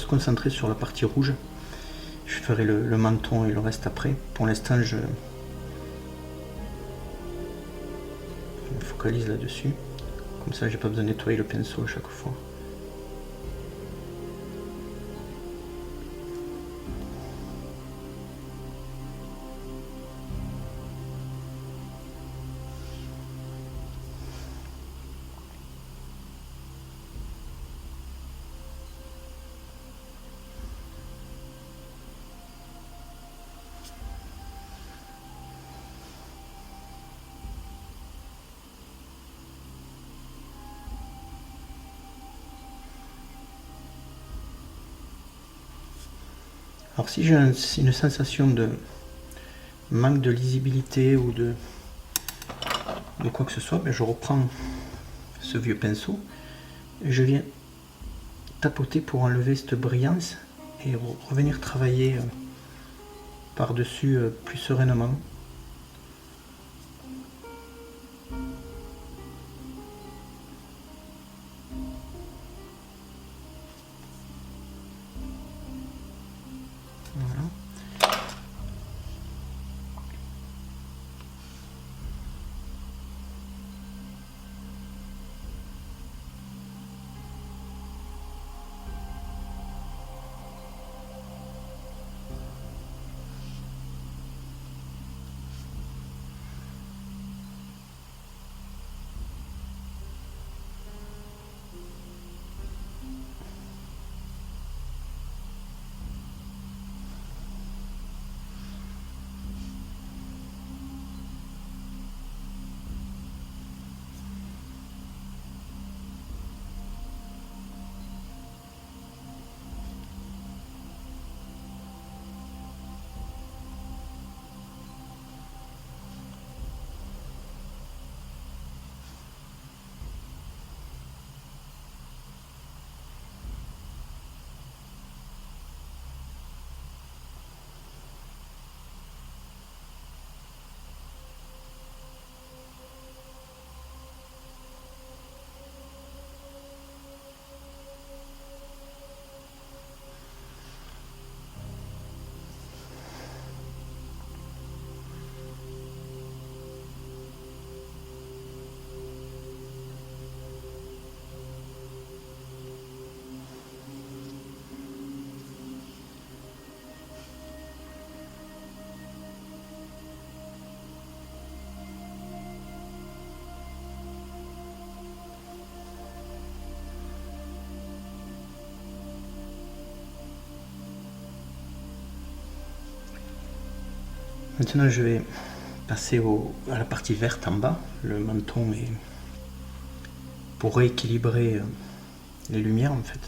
[SPEAKER 2] concentré sur la partie rouge, je ferai le menton et le reste après. Pour l'instant, je me focalise là-dessus. Comme ça, j'ai pas besoin de nettoyer le pinceau à chaque fois. Alors si j'ai une sensation de manque de lisibilité ou de quoi que ce soit, ben je reprends ce vieux pinceau et je viens tapoter pour enlever cette brillance et revenir travailler par-dessus plus sereinement. Voilà. Maintenant je vais passer à la partie verte en bas, le menton, et pour rééquilibrer les lumières en fait.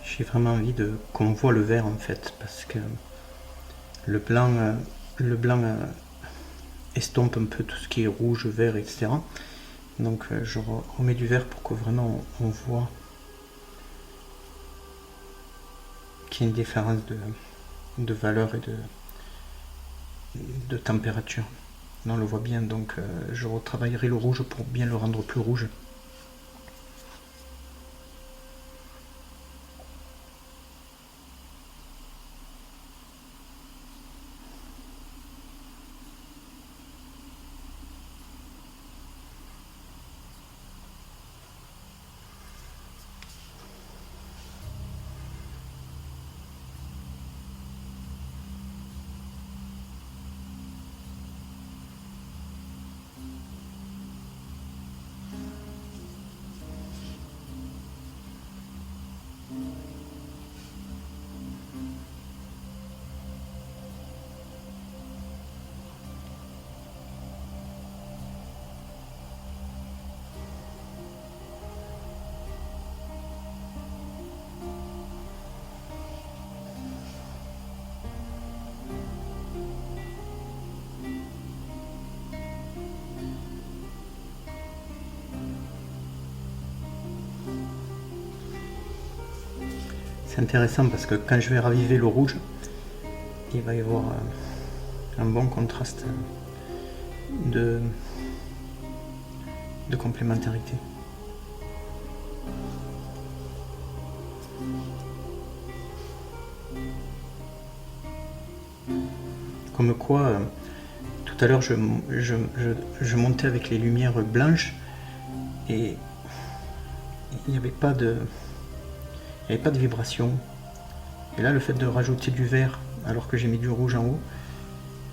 [SPEAKER 2] J'ai vraiment envie qu'on voit le vert en fait, parce que le blanc estompe un peu tout ce qui est rouge, vert, etc. Donc je remets du vert pour que vraiment on voit qu'il y a une différence de valeur et de température. Là on le voit bien, donc je retravaillerai le rouge pour bien le rendre plus rouge. C'est intéressant parce que quand je vais raviver le rouge, il va y avoir un bon contraste de complémentarité. Comme quoi, tout à l'heure je montais avec les lumières blanches et il n'y avait pas de vibration. Et là, le fait de rajouter du vert alors que j'ai mis du rouge en haut,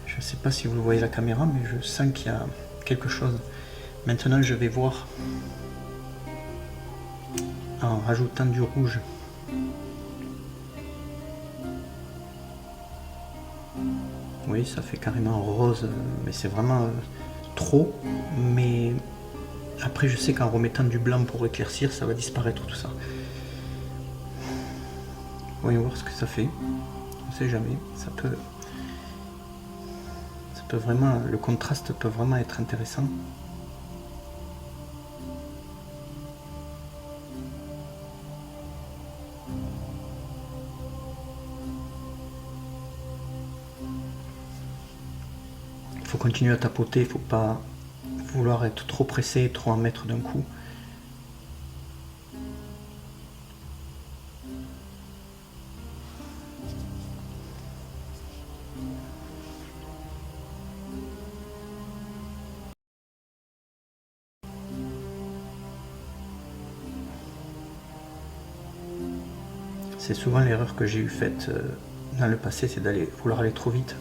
[SPEAKER 2] je ne sais pas si vous le voyez à la caméra, mais je sens qu'il y a quelque chose. Maintenant, je vais voir en rajoutant du rouge. Oui, ça fait carrément rose, mais c'est vraiment trop. Mais après, je sais qu'en remettant du blanc pour éclaircir, ça va disparaître tout ça. Voyons voir ce que ça fait. On ne sait jamais. Ça peut vraiment, le contraste peut vraiment être intéressant. Il faut continuer à tapoter, il ne faut pas vouloir être trop pressé, trop en mettre d'un coup. C'est souvent l'erreur que j'ai eu faite dans le passé, c'est vouloir aller trop vite.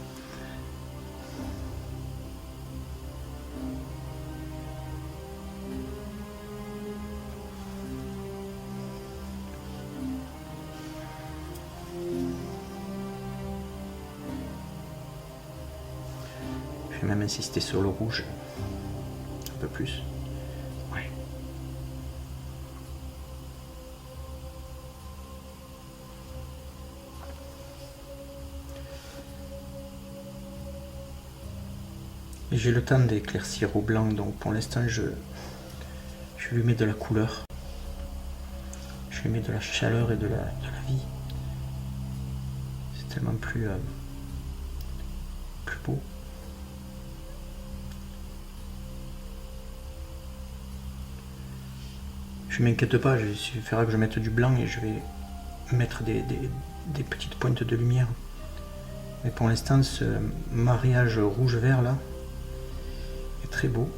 [SPEAKER 2] Je vais même insister sur le rouge un peu plus. Ouais. J'ai le temps d'éclaircir au blanc, donc pour l'instant je lui mets de la couleur. Je lui mets de la chaleur et de la vie. C'est tellement plus beau. Je ne m'inquiète pas, il suffira que je mette du blanc et je vais mettre des petites pointes de lumière. Mais pour l'instant, ce mariage rouge-vert là est très beau.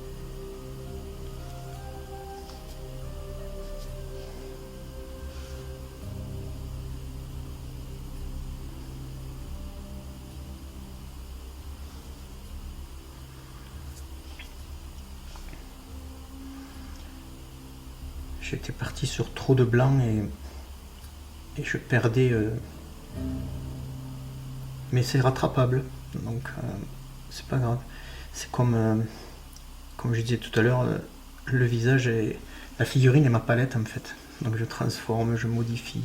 [SPEAKER 2] j'étais parti sur trop de blanc et je perdais. Mais c'est rattrapable, donc c'est pas grave. C'est comme je disais tout à l'heure, le visage est. La figurine est ma palette en fait. Donc je transforme, je modifie.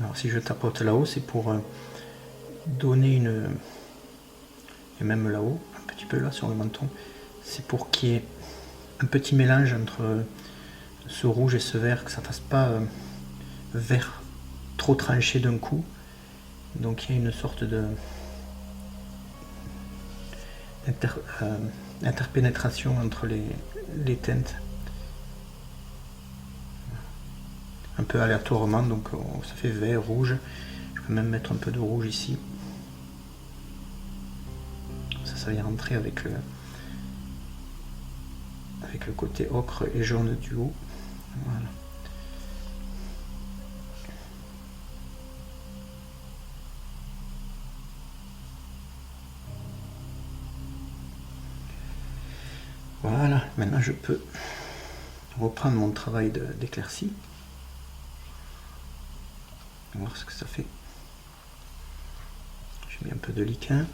[SPEAKER 2] Alors si je tapote là-haut, c'est pour donner une... Et même là-haut, un petit peu là sur le menton, c'est pour qu'il y ait un petit mélange entre ce rouge et ce vert, que ça ne fasse pas vert trop tranché d'un coup. Donc il y a une sorte de interpénétration entre les teintes. Un peu aléatoirement, donc ça fait vert, rouge. Je peux même mettre un peu de rouge ici. Ça vient rentrer avec le côté ocre et jaune du haut. Voilà. Voilà, maintenant je peux reprendre mon travail d'éclaircie. On va voir ce que ça fait. J'ai mis un peu de liquin.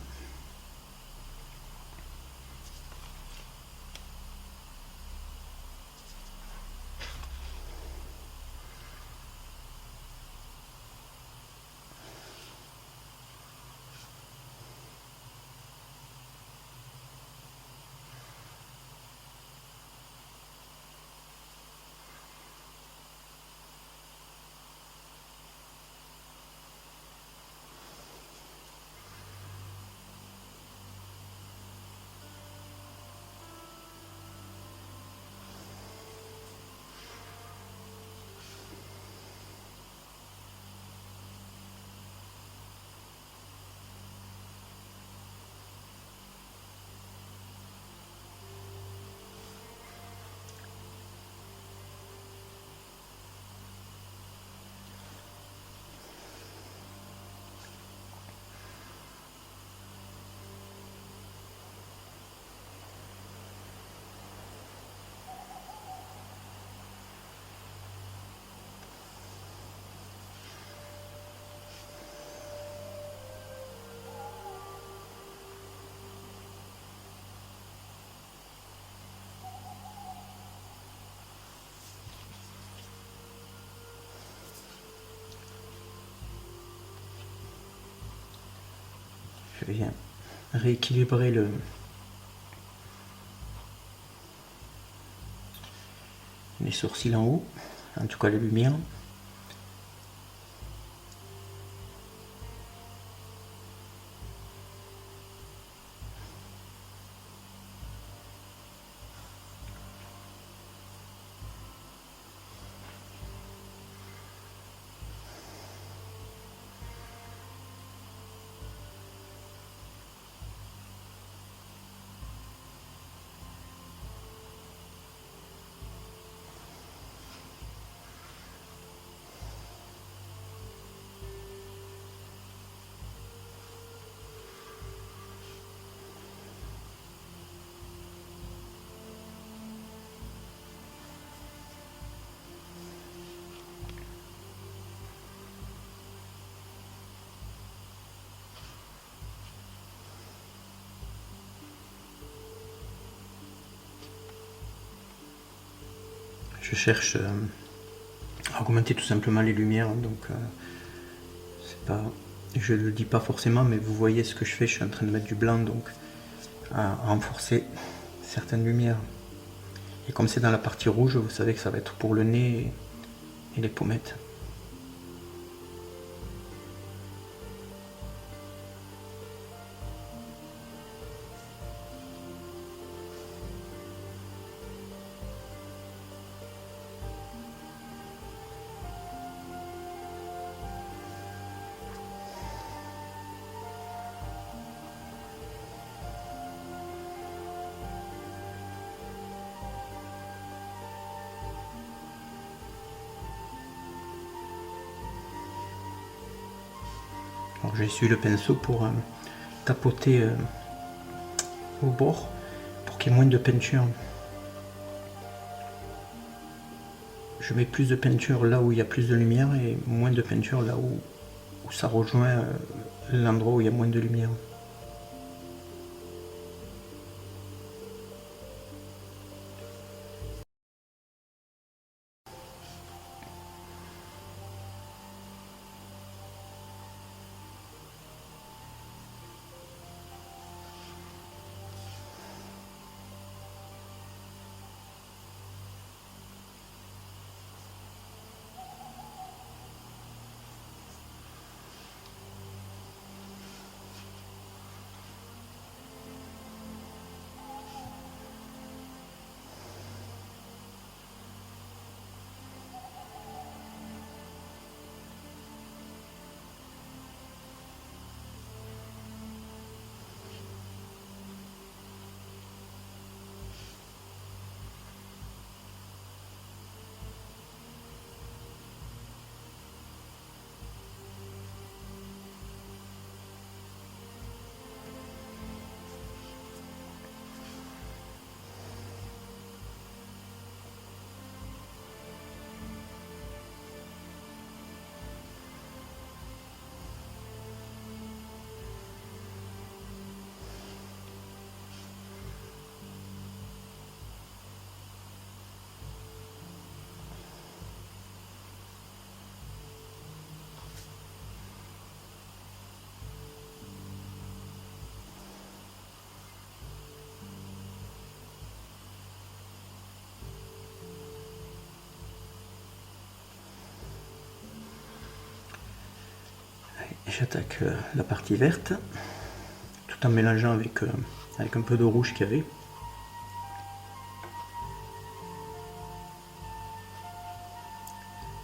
[SPEAKER 2] Je viens rééquilibrer les sourcils en haut, en tout cas les lumières. Je cherche à augmenter tout simplement les lumières, donc c'est pas, je ne le dis pas forcément, mais vous voyez ce que je fais, je suis en train de mettre du blanc, donc à renforcer certaines lumières. Et comme c'est dans la partie rouge, vous savez que ça va être pour le nez et les pommettes. Alors j'ai essuyé le pinceau pour tapoter au bord pour qu'il y ait moins de peinture. Je mets plus de peinture là où il y a plus de lumière et moins de peinture là où ça rejoint l'endroit où il y a moins de lumière. J'attaque la partie verte tout en mélangeant avec un peu de rouge qu'il y avait.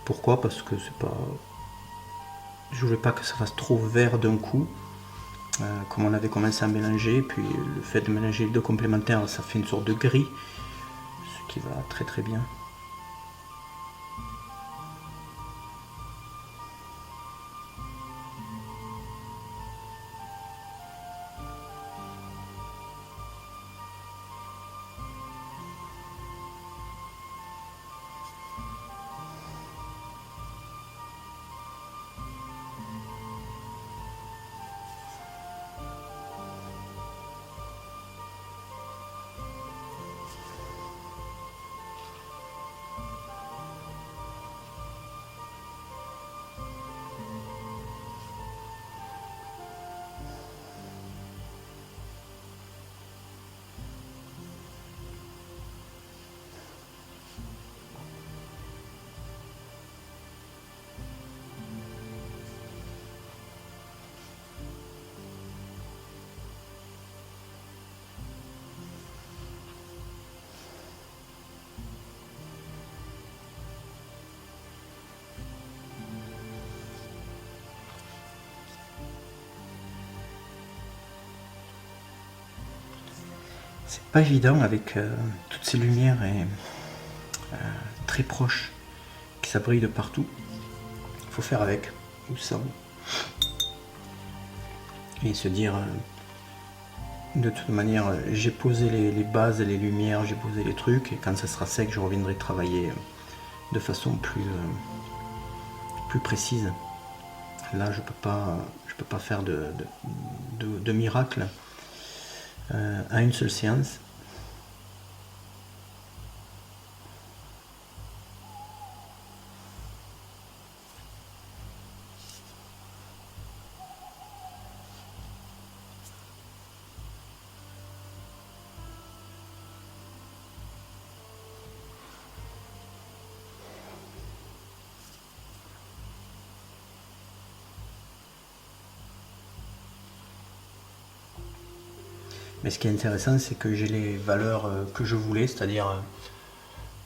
[SPEAKER 2] Pourquoi? Parce que c'est pas, je voulais pas que ça fasse trop vert d'un coup, comme on avait commencé à mélanger, puis le fait de mélanger les deux complémentaires, ça fait une sorte de gris, ce qui va très très bien. C'est pas évident avec toutes ces lumières très proches qui s'abrillent de partout. Il faut faire avec, ou sans. Et se dire, de toute manière, j'ai posé les bases, les lumières, j'ai posé les trucs, et quand ça sera sec, je reviendrai travailler de façon plus précise. Là, je peux pas faire de miracle à une seule séance. Mais ce qui est intéressant, c'est que j'ai les valeurs que je voulais, c'est-à-dire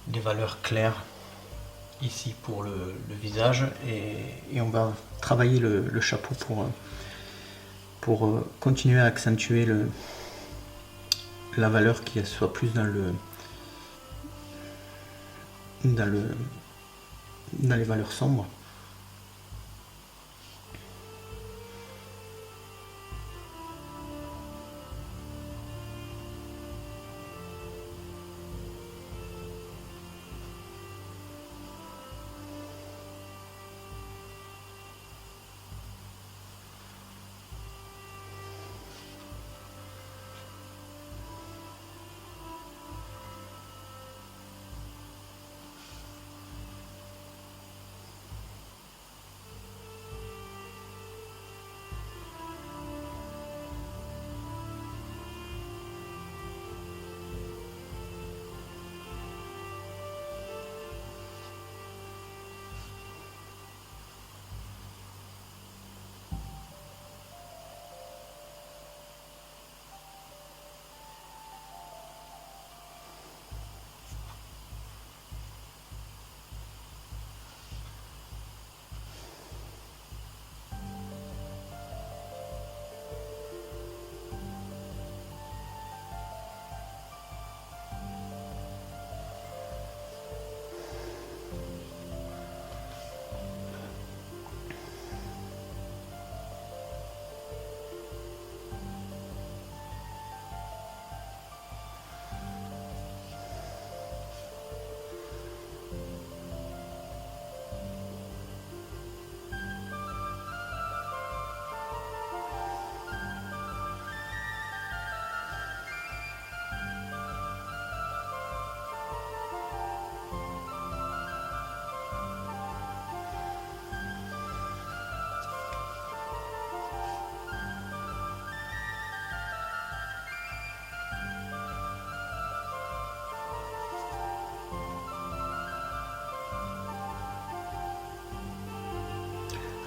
[SPEAKER 2] des valeurs claires ici pour le visage, et on va travailler le chapeau pour continuer à accentuer la valeur qui soit plus dans les valeurs sombres.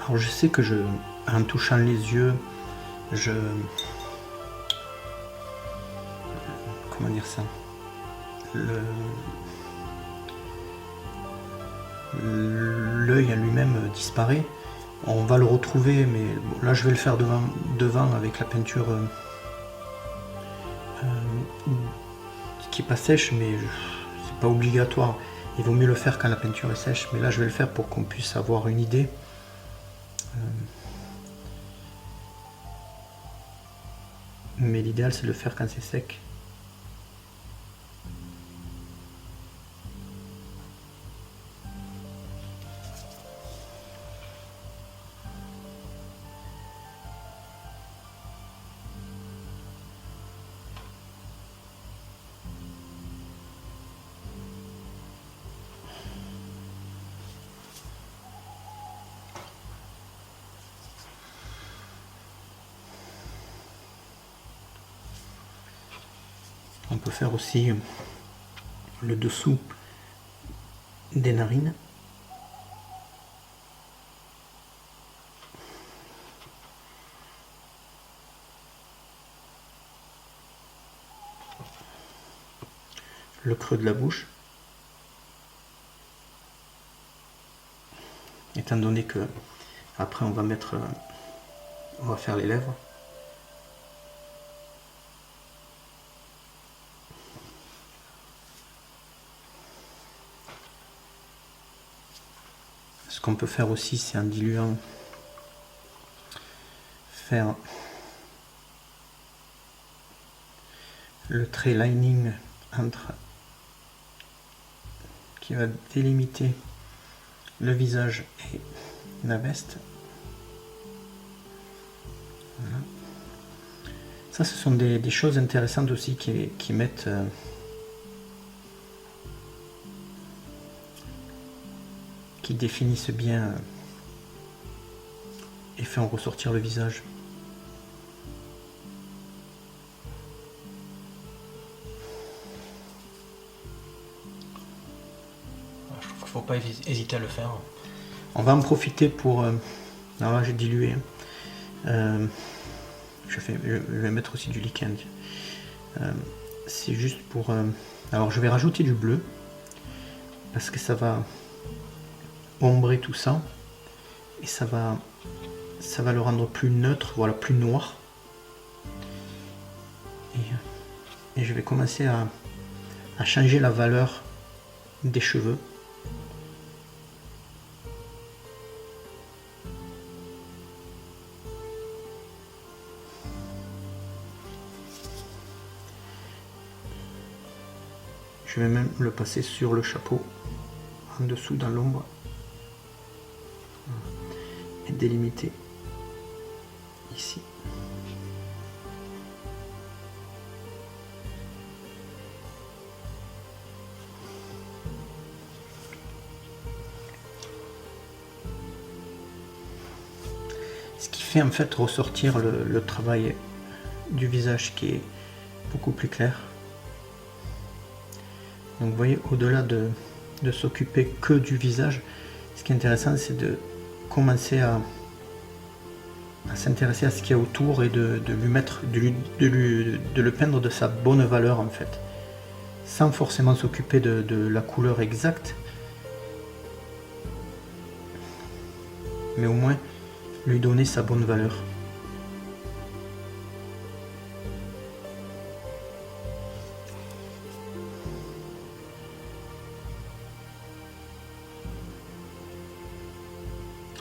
[SPEAKER 2] Alors je sais que en touchant les yeux, comment dire ça, l'œil en lui-même disparaît. On va le retrouver, mais bon, là je vais le faire devant avec la peinture qui n'est pas sèche, mais c'est pas obligatoire. Il vaut mieux le faire quand la peinture est sèche, mais là je vais le faire pour qu'on puisse avoir une idée. Mais l'idéal c'est de le faire quand c'est sec. On peut faire aussi le dessous des narines. Le creux de la bouche. Étant donné que après on va faire les lèvres. Ce qu'on peut faire aussi, c'est en diluant, faire le trait lining qui va délimiter le visage et la veste. Voilà. Ça, ce sont des choses intéressantes aussi qui mettent qui définissent bien et font ressortir le visage.
[SPEAKER 1] Je trouve qu'il ne faut pas hésiter à le faire.
[SPEAKER 2] On va en profiter pour... alors là j'ai dilué. Je vais mettre aussi du lichen. C'est juste pour... alors je vais rajouter du bleu parce que ça va ombrer tout ça et ça va le rendre plus neutre, voilà, plus noir. Et je vais commencer à changer la valeur des cheveux. Je vais même le passer sur le chapeau, en dessous dans l'ombre, et délimiter ici. Ce qui fait en fait ressortir le travail du visage qui est beaucoup plus clair. Donc vous voyez, au-delà de s'occuper que du visage, ce qui est intéressant, c'est de commencer à s'intéresser à ce qu'il y a autour et de le peindre de sa bonne valeur en fait, sans forcément s'occuper de la couleur exacte, mais au moins lui donner sa bonne valeur.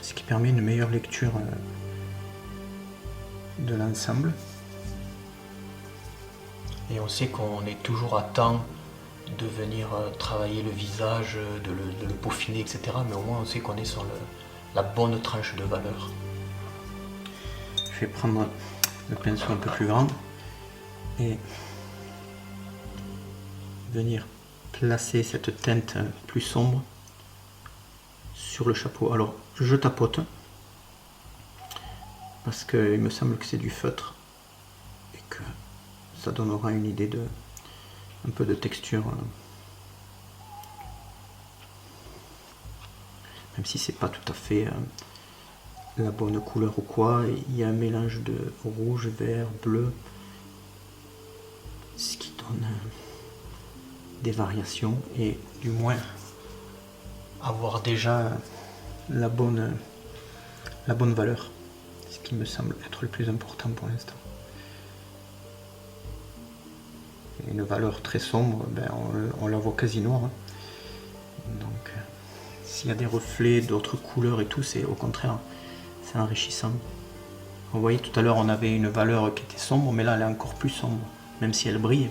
[SPEAKER 2] Ce qui permet une meilleure lecture de l'ensemble.
[SPEAKER 1] Et on sait qu'on est toujours à temps de venir travailler le visage, de le peaufiner, etc. Mais au moins on sait qu'on est sur la bonne tranche de valeur.
[SPEAKER 2] Je vais prendre le pinceau un peu plus grand et venir placer cette teinte plus sombre sur le chapeau. Alors je tapote parce qu'il me semble que c'est du feutre et que ça donnera une idée de un peu de texture, même si c'est pas tout à fait la bonne couleur ou quoi. Et il y a un mélange de rouge, vert, bleu, ce qui donne des variations et du moins avoir déjà la bonne valeur, ce qui me semble être le plus important pour l'instant. Une valeur très sombre, ben on la voit quasi noire. Donc s'il y a des reflets d'autres couleurs et tout, c'est au contraire, c'est enrichissant. Vous voyez, tout à l'heure on avait une valeur qui était sombre, mais là elle est encore plus sombre, même si elle brille.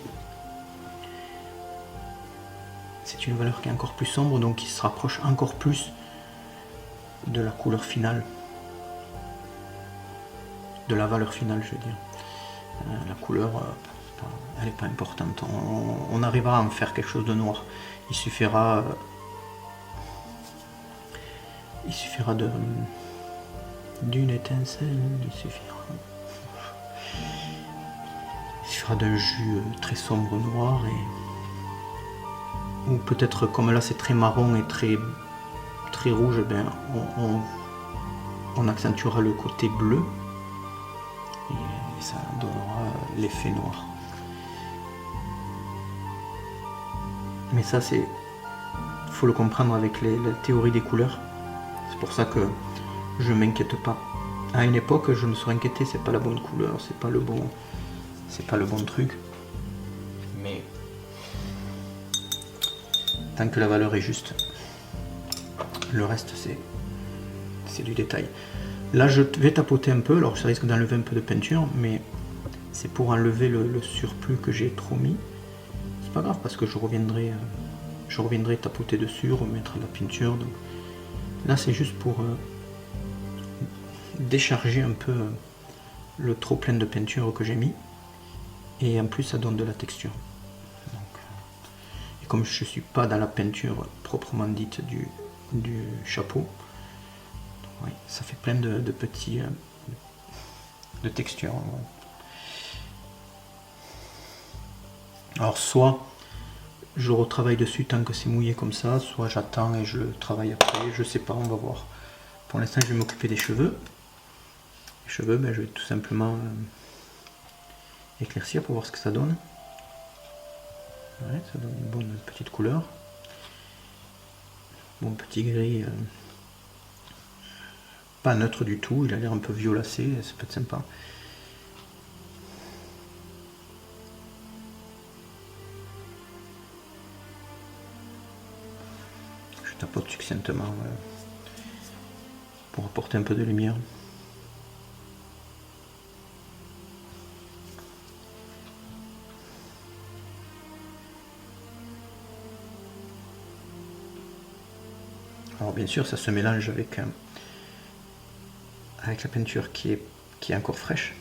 [SPEAKER 2] C'est une valeur qui est encore plus sombre, donc qui se rapproche encore plus de la couleur finale, de la valeur finale, je veux dire. La couleur, elle n'est pas importante. On arrivera à en faire quelque chose de noir. Il suffira d'une étincelle, il suffira d'un jus très sombre noir, ou peut-être comme là c'est très marron et très rouge, ben on accentuera le côté bleu et ça donnera l'effet noir. Mais ça, faut le comprendre avec la théorie des couleurs. C'est pour ça que je m'inquiète pas. À une époque, je me serais inquiété, c'est pas la bonne couleur, c'est pas le bon truc. Mais tant que la valeur est juste, le reste c'est du détail. Là, je vais tapoter un peu, alors ça risque d'enlever un peu de peinture, mais c'est pour enlever le surplus que j'ai trop mis. C'est pas grave parce que je reviendrai tapoter dessus, remettre la peinture. Donc là, c'est juste pour décharger un peu le trop plein de peinture que j'ai mis, et en plus ça donne de la texture. Donc, et comme je suis pas dans la peinture proprement dite du chapeau, ouais, ça fait plein de petits de textures. Alors soit je retravaille dessus tant que c'est mouillé comme ça, soit j'attends et je le travaille après, je sais pas, on va voir. Pour l'instant, je vais m'occuper des cheveux. Les cheveux, ben, je vais tout simplement éclaircir pour voir ce que ça donne. Ouais, ça donne une bonne petite couleur. Bon, petit gris, pas neutre du tout, il a l'air un peu violacé, ça peut être sympa. Je tapote succinctement pour apporter un peu de lumière. Alors bien sûr, ça se mélange avec la peinture qui est encore fraîche.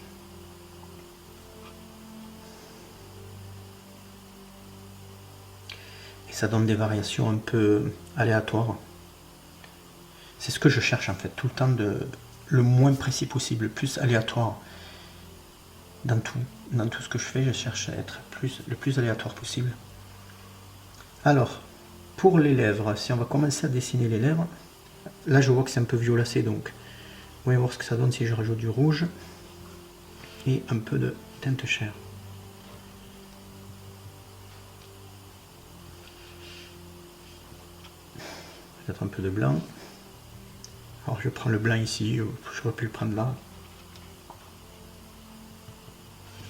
[SPEAKER 2] Et ça donne des variations un peu aléatoires. C'est ce que je cherche en fait, tout le temps, le moins précis possible, le plus aléatoire. Dans tout ce que je fais, je cherche à être le plus aléatoire possible. Alors, pour les lèvres, si on va commencer à dessiner les lèvres, là je vois que c'est un peu violacé, donc on va voir ce que ça donne si je rajoute du rouge et un peu de teinte chair. Peut-être un peu de blanc. Alors je prends le blanc ici, j'aurais pu le prendre là.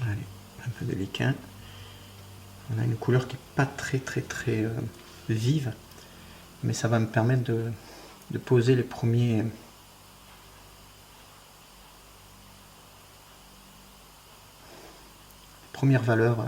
[SPEAKER 2] Allez, un peu de liquin. On a une couleur qui n'est pas très vive, mais ça va me permettre de poser les premières valeurs.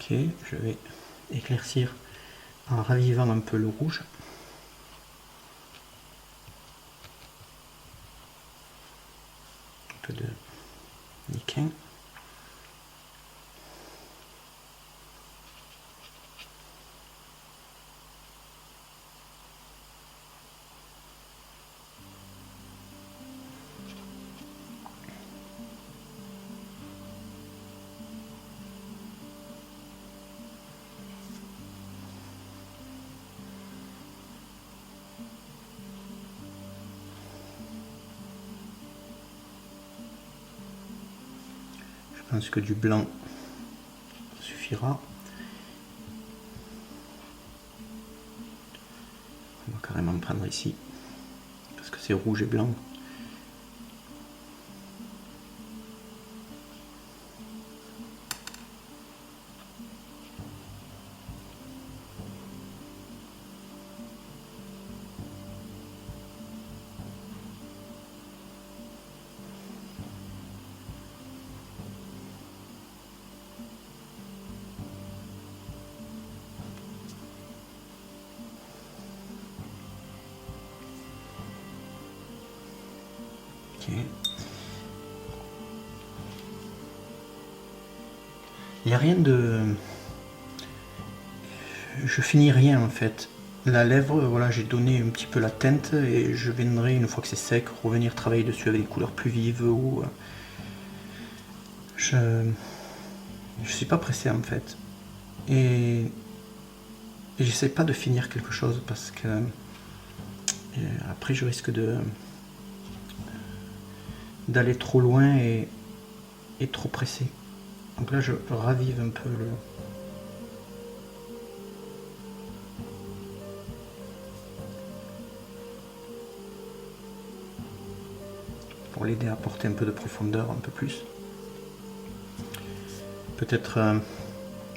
[SPEAKER 2] Ok, je vais éclaircir en ravivant un peu le rouge. peu de liquin. Je pense que du blanc suffira. On va carrément prendre ici, parce que c'est rouge et blanc. Il n'y a rien de... Je finis rien en fait. La lèvre, voilà, j'ai donné un petit peu la teinte et je viendrai, une fois que c'est sec, revenir travailler dessus avec des couleurs plus vives ou... Je suis pas pressé en fait. Et j'essaie pas de finir quelque chose parce que après je risque d'aller trop loin et trop pressé. Donc là je ravive un peu le... pour l'aider à apporter un peu de profondeur, un peu plus. Peut-être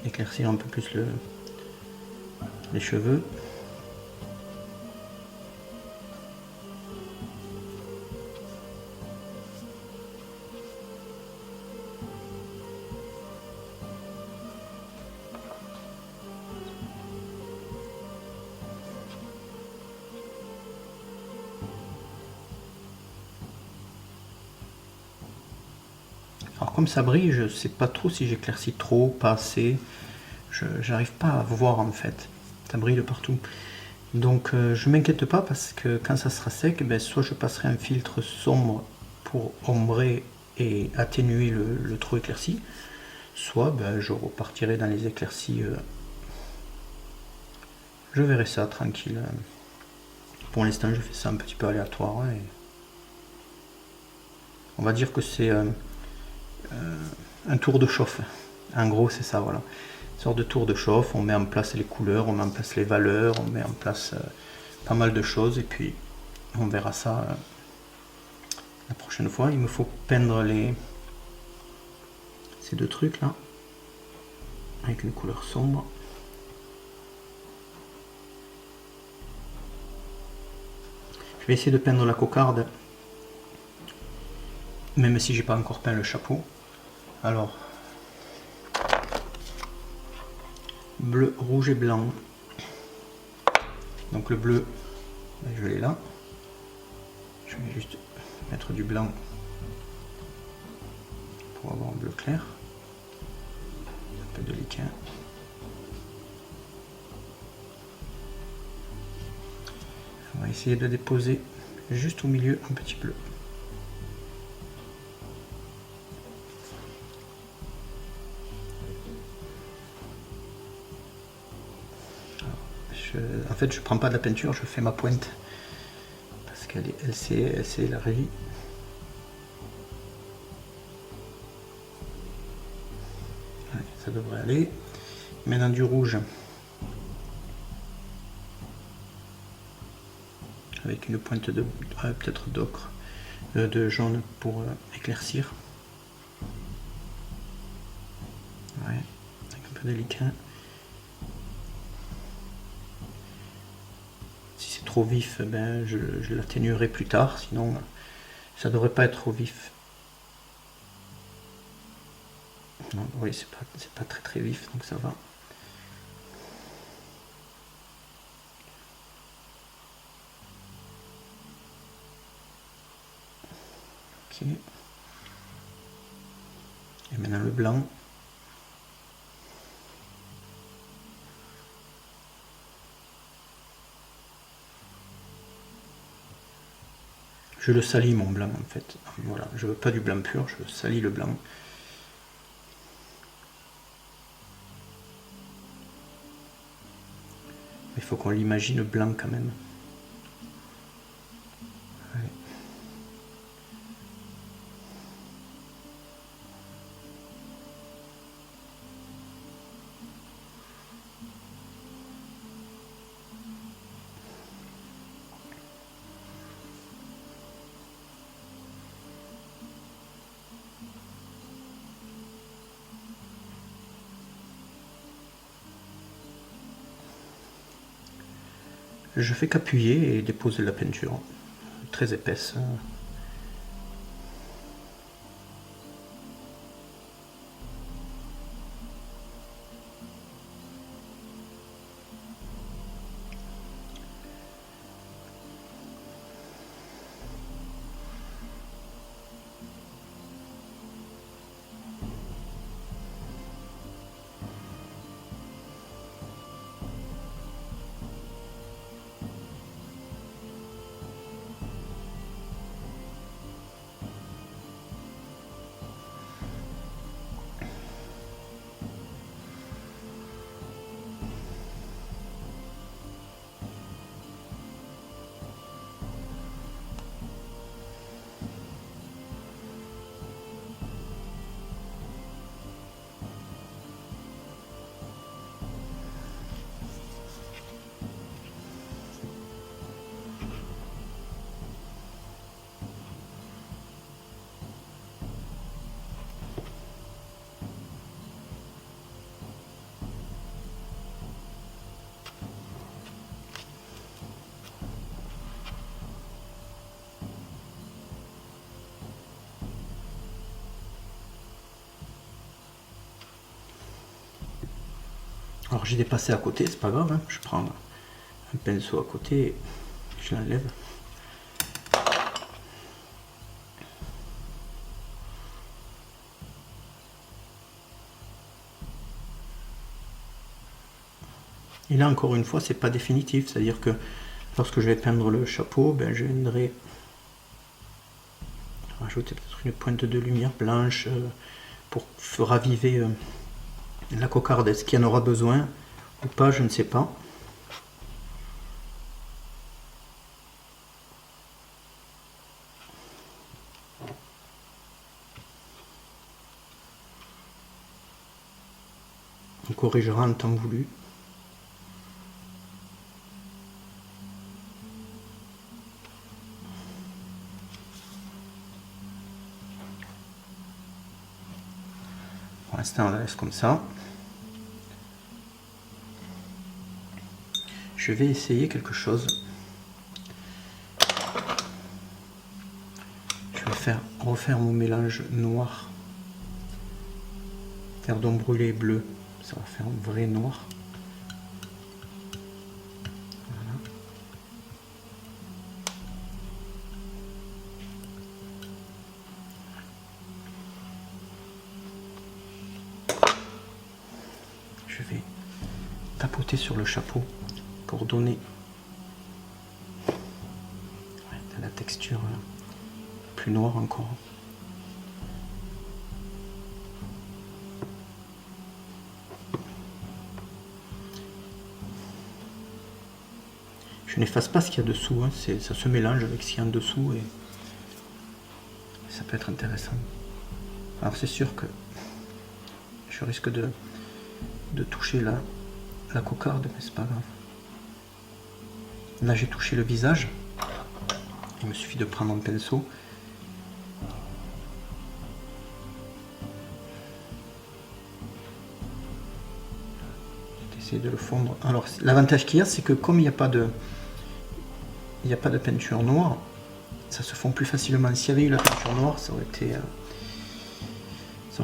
[SPEAKER 2] éclaircir un peu plus les cheveux. Alors comme ça brille, je ne sais pas trop si j'éclaircis trop, pas assez. J'arrive pas à voir en fait. Ça brille de partout. Donc je m'inquiète pas parce que quand ça sera sec, ben, soit je passerai un filtre sombre pour ombrer et atténuer le trop éclairci, soit ben, je repartirai dans les éclaircies. Je verrai ça tranquille. Pour l'instant je fais ça un petit peu aléatoire. Et on va dire que c'est un tour de chauffe. En gros c'est ça, voilà. Une sorte de tour de chauffe, on met en place les couleurs, on met en place les valeurs, on met en place pas mal de choses et puis on verra ça la prochaine fois. Il me faut peindre ces deux trucs là avec une couleur sombre. Je vais essayer de peindre la cocarde même si j'ai pas encore peint le chapeau. Alors bleu, rouge et blanc. Donc le bleu, je l'ai là. Je vais juste mettre du blanc pour avoir un bleu clair. Un peu de liquin. On va essayer de déposer juste au milieu un petit bleu. En fait, je prends pas de la peinture, je fais ma pointe parce qu'elle s'est élargie. Ouais, ça devrait aller. Maintenant du rouge avec une pointe de peut-être d'ocre, de jaune pour éclaircir. Ouais, avec un peu de liquin. Trop vif, ben, je l'atténuerai plus tard, sinon ça devrait pas être trop vif. Non, oui, c'est pas très vif, donc ça va. Ok. Et maintenant le blanc. Je le salis mon blanc en fait. Voilà, je veux pas du blanc pur, je salis le blanc. Il faut qu'on l'imagine blanc quand même. Allez. Je fais qu'appuyer et déposer la peinture, très épaisse. Alors j'ai dépassé à côté, c'est pas grave, hein. Je prends un pinceau à côté et je l'enlève. Et là encore une fois, c'est pas définitif, c'est-à-dire que lorsque je vais peindre le chapeau, ben, je viendrai rajouter peut-être une pointe de lumière blanche pour raviver la cocarde. Est-ce qu'il y en aura besoin ou pas, je ne sais pas. On corrigera en temps voulu. Pour l'instant, on la laisse comme ça. Je vais essayer quelque chose. Je vais refaire mon mélange noir. Cardon brûlé bleu. Ça va faire un vrai noir. Voilà. Je vais tapoter sur le chapeau pour donner de la texture plus noire encore. Je n'efface pas ce qu'il y a dessous, hein. Ça se mélange avec ce qu'il y a en dessous et ça peut être intéressant. Alors c'est sûr que je risque de toucher la cocarde, mais c'est pas grave. Là j'ai touché le visage, il me suffit de prendre un pinceau. Essayer de le fondre. Alors l'avantage qu'il y a, c'est que comme il n'y a pas de peinture noire, ça se fond plus facilement. S'il y avait eu la peinture noire, ça aurait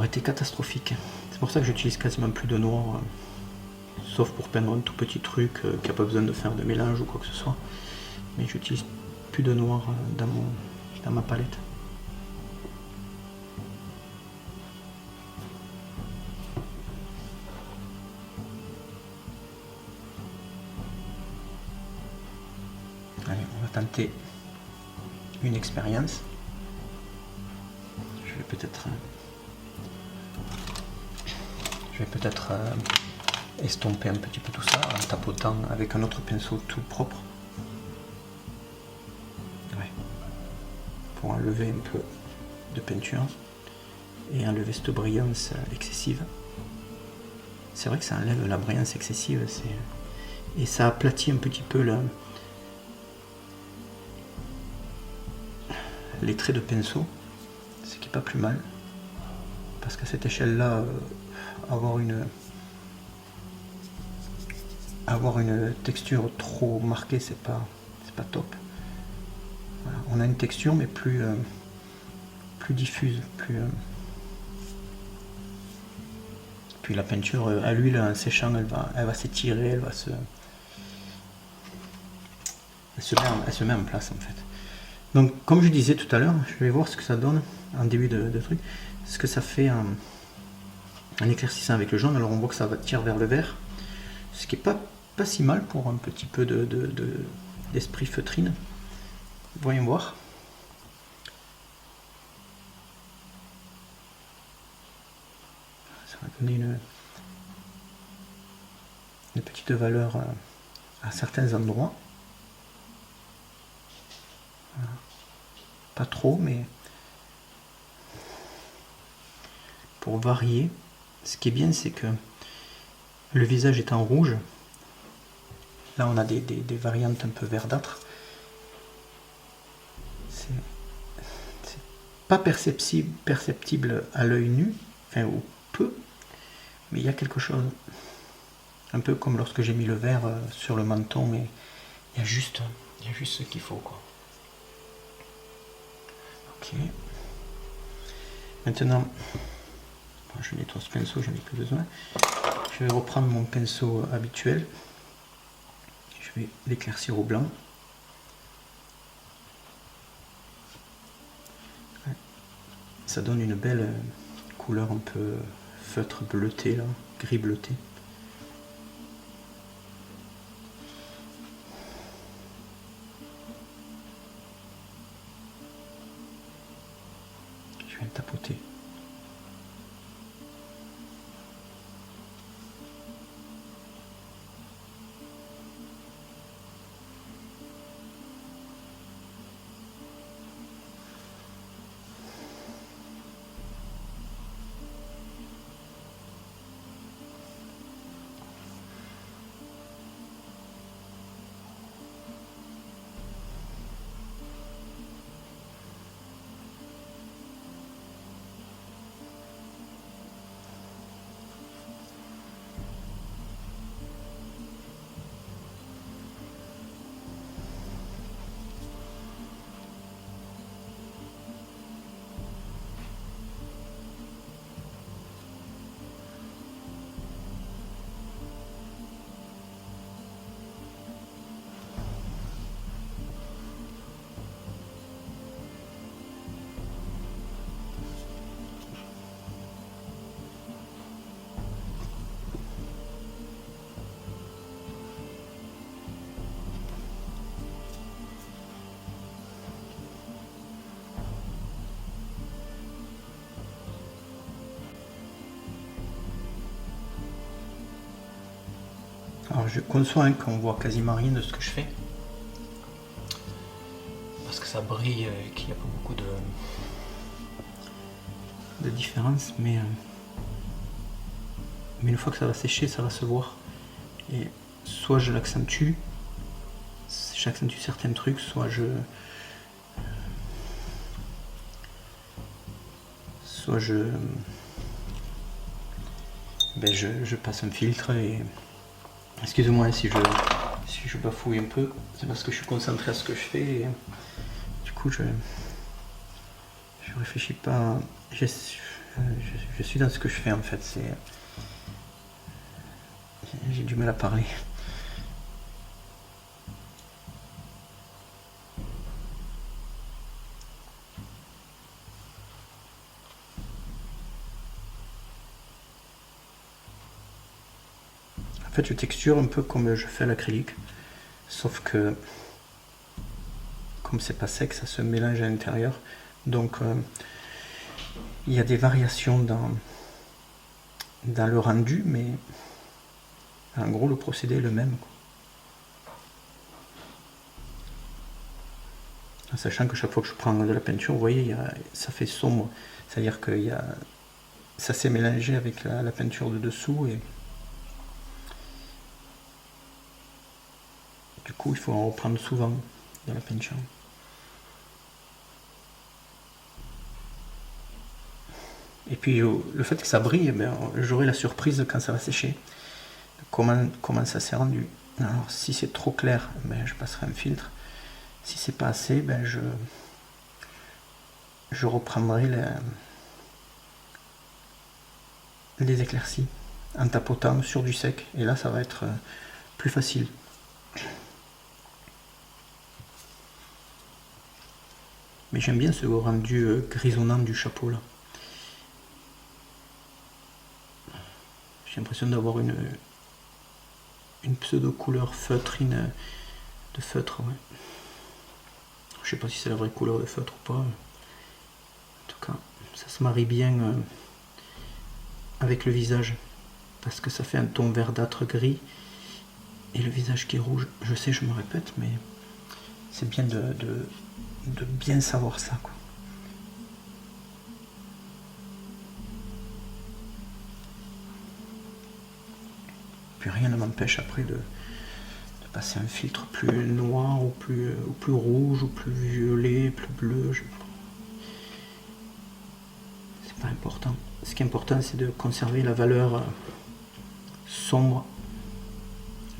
[SPEAKER 2] été catastrophique. C'est pour ça que j'utilise quasiment plus de noir, sauf pour peindre un tout petit truc qui n'a pas besoin de faire de mélange ou quoi que ce soit. Mais j'utilise plus de noir dans ma palette. tenter une expérience. Je vais peut-être estomper un petit peu tout ça en tapotant avec un autre pinceau tout propre. Ouais. Pour enlever un peu de peinture et enlever cette brillance excessive. C'est vrai que ça enlève la brillance excessive et ça aplatit un petit peu les traits de pinceau, ce qui n'est pas plus mal, parce qu'à cette échelle là avoir une texture trop marquée, c'est pas top. Voilà. On a une texture mais plus diffuse, puis la peinture à l'huile en séchant elle va s'étirer, elle se met en place en fait. Donc comme je disais tout à l'heure, je vais voir ce que ça donne en début de truc, ce que ça fait en éclaircissant avec le jaune. Alors on voit que ça va tirer vers le vert, ce qui est pas si mal pour un petit peu d'esprit feutrine. Voyons voir. Ça va donner une petite valeur à certains endroits. Voilà. Pas trop, mais pour varier. Ce qui est bien, c'est que le visage est en rouge. Là, on a des variantes un peu verdâtres. C'est pas perceptible à l'œil nu, enfin, ou peu, mais il y a quelque chose. Un peu comme lorsque j'ai mis le vert sur le menton, et il y a juste ce qu'il faut, quoi. Ok. Maintenant, je nettoie ce pinceau, j'en ai plus besoin. Je vais reprendre mon pinceau habituel. Je vais l'éclaircir au blanc. Ça donne une belle couleur un peu feutre bleuté, là, gris bleuté. Je viens de tapoter. Alors je conçois qu'on voit quasiment rien de ce que je fais, parce que ça brille et qu'il n'y a pas beaucoup de différence, mais une fois que ça va sécher, ça va se voir. Et soit je l'accentue, j'accentue certains trucs, soit je passe un filtre. Et excusez-moi si je bafouille un peu, c'est parce que je suis concentré à ce que je fais et du coup je réfléchis pas, je suis dans ce que je fais en fait, j'ai du mal à parler. En fait, je texture un peu comme je fais à l'acrylique, sauf que comme c'est pas sec, ça se mélange à l'intérieur. Donc il y a des variations dans le rendu, mais en gros le procédé est le même, quoi. En sachant que chaque fois que je prends de la peinture, vous voyez, ça fait sombre, c'est-à-dire que ça s'est mélangé avec la peinture de dessous, et du coup il faut en reprendre souvent dans la peinture. Et puis le fait que ça brille, j'aurai la surprise quand ça va sécher. Comment ça s'est rendu. Alors si c'est trop clair, je passerai un filtre. Si c'est pas assez, je reprendrai les éclaircies en tapotant sur du sec. Et là ça va être plus facile. Mais j'aime bien ce rendu grisonnant du chapeau là. J'ai l'impression d'avoir une pseudo couleur feutrine de feutre. Ouais. Je sais pas si c'est la vraie couleur de feutre ou pas. En tout cas, ça se marie bien avec le visage, parce que ça fait un ton verdâtre gris et le visage qui est rouge. Je sais, je me répète, mais c'est bien de bien savoir ça, quoi. Puis rien ne m'empêche après de passer un filtre plus noir ou plus rouge ou plus violet, plus bleu. C'est pas important. Ce qui est important, c'est de conserver la valeur sombre,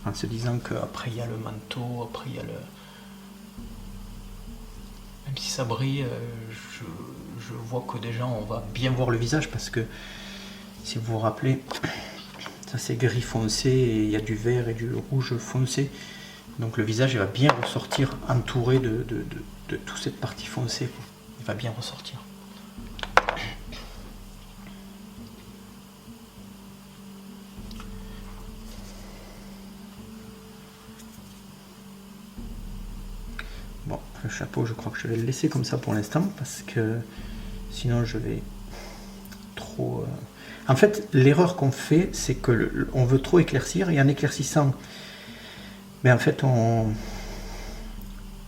[SPEAKER 2] en se disant qu'après il y a le manteau, après il y a le... Même si ça brille, je vois que déjà on va bien voir le visage, parce que si vous vous rappelez, ça c'est gris foncé et il y a du vert et du rouge foncé. Donc le visage il va bien ressortir entouré de toute cette partie foncée, quoi. Il va bien ressortir. Bon, le chapeau, je crois que je vais le laisser comme ça pour l'instant, parce que sinon je vais trop... En fait, l'erreur qu'on fait, c'est que on veut trop éclaircir, et en éclaircissant, en fait, on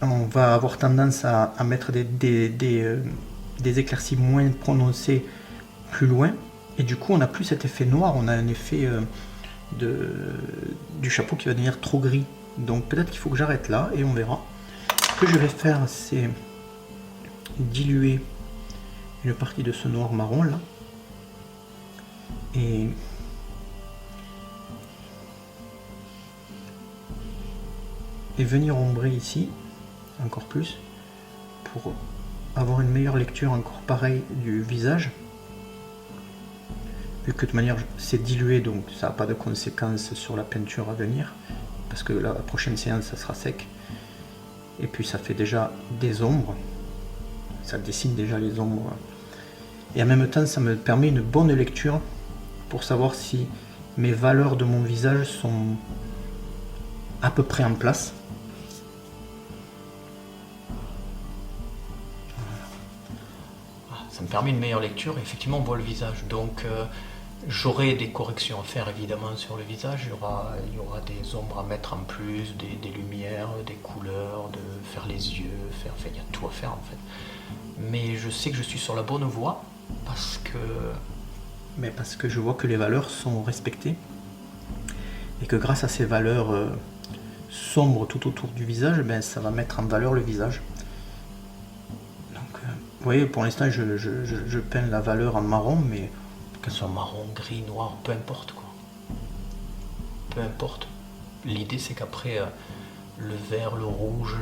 [SPEAKER 2] va avoir tendance à mettre des éclaircies moins prononcées plus loin, et du coup, on n'a plus cet effet noir, on a un effet du chapeau qui va devenir trop gris. Donc peut-être qu'il faut que j'arrête là, et on verra. Ce que je vais faire, c'est diluer une partie de ce noir marron là, et venir ombrer ici encore plus pour avoir une meilleure lecture encore pareil du visage, vu que de toute manière c'est dilué, donc ça n'a pas de conséquences sur la peinture à venir, parce que la prochaine séance ça sera sec. Et puis ça fait déjà des ombres, ça dessine déjà les ombres, et en même temps ça me permet une bonne lecture pour savoir si mes valeurs de mon visage sont à peu près en place. Ça me permet une meilleure lecture, et effectivement on voit le visage. Donc j'aurai des corrections à faire évidemment sur le visage, il y aura des ombres à mettre en plus, des lumières, des couleurs, de faire les yeux, enfin il y a tout à faire en fait. Mais je sais que je suis sur la bonne voie, parce que je vois que les valeurs sont respectées, et que grâce à ces valeurs sombres tout autour du visage, ça va mettre en valeur le visage. Donc vous voyez, pour l'instant je peins la valeur en marron, mais qu'elle soit marron, gris, noir, peu importe quoi. Peu importe. L'idée c'est qu'après le vert, le rouge,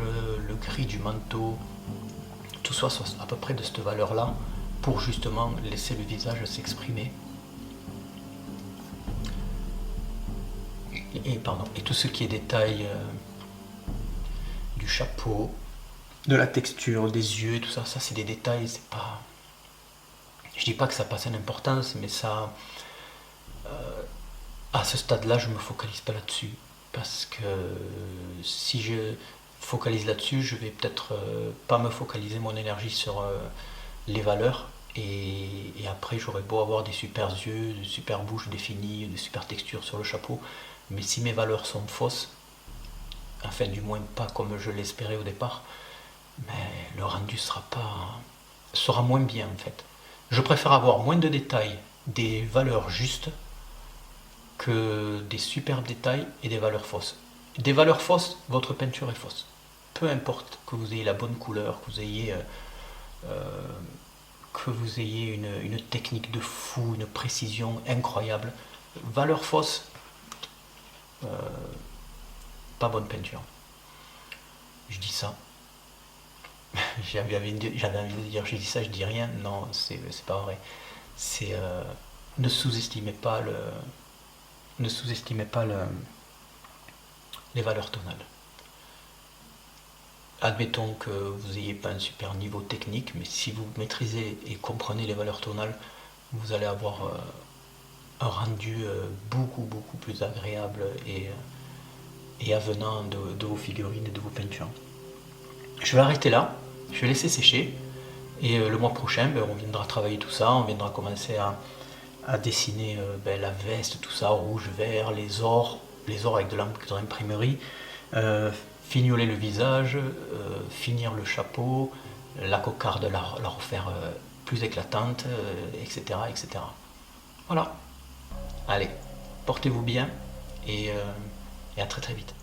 [SPEAKER 2] le gris du manteau, tout soit à peu près de cette valeur là, pour justement laisser le visage s'exprimer. Et tout ce qui est détail du chapeau, de la texture, des yeux, tout ça, c'est des détails, c'est pas... Je dis pas que ça passe une importance, mais ça... à ce stade-là, je me focalise pas là-dessus. Parce que si je
[SPEAKER 1] focalise là-dessus, je vais peut-être pas me focaliser mon énergie sur les valeurs. Et après, j'aurais beau avoir des super yeux, de super bouches définies, de super textures sur le chapeau, mais si mes valeurs sont fausses, enfin du moins pas comme je l'espérais au départ, mais le rendu sera moins bien en fait. Je préfère avoir moins de détails, des valeurs justes, que des superbes détails et des valeurs fausses. Des valeurs fausses, votre peinture est fausse. Peu importe que vous ayez la bonne couleur, que vous ayez une technique de fou, une précision incroyable. Valeur fausse, pas bonne peinture. Je dis ça. J'avais envie de dire je dis ça, je dis rien. Non, c'est pas vrai. C'est ne sous-estimez pas les valeurs tonales. Admettons que vous n'ayez pas un super niveau technique, mais si vous maîtrisez et comprenez les valeurs tonales, vous allez avoir un rendu beaucoup plus agréable et avenant de vos figurines et de vos peintures. Je vais arrêter là, je vais laisser sécher, et le mois prochain, on viendra travailler tout ça, on viendra commencer à dessiner la veste, tout ça, rouge, vert, les ors avec de l'encre d'imprimerie, fignoler le visage, finir le chapeau, la cocarde, la refaire plus éclatante, etc., etc. Voilà. Allez, portez-vous bien et à très vite.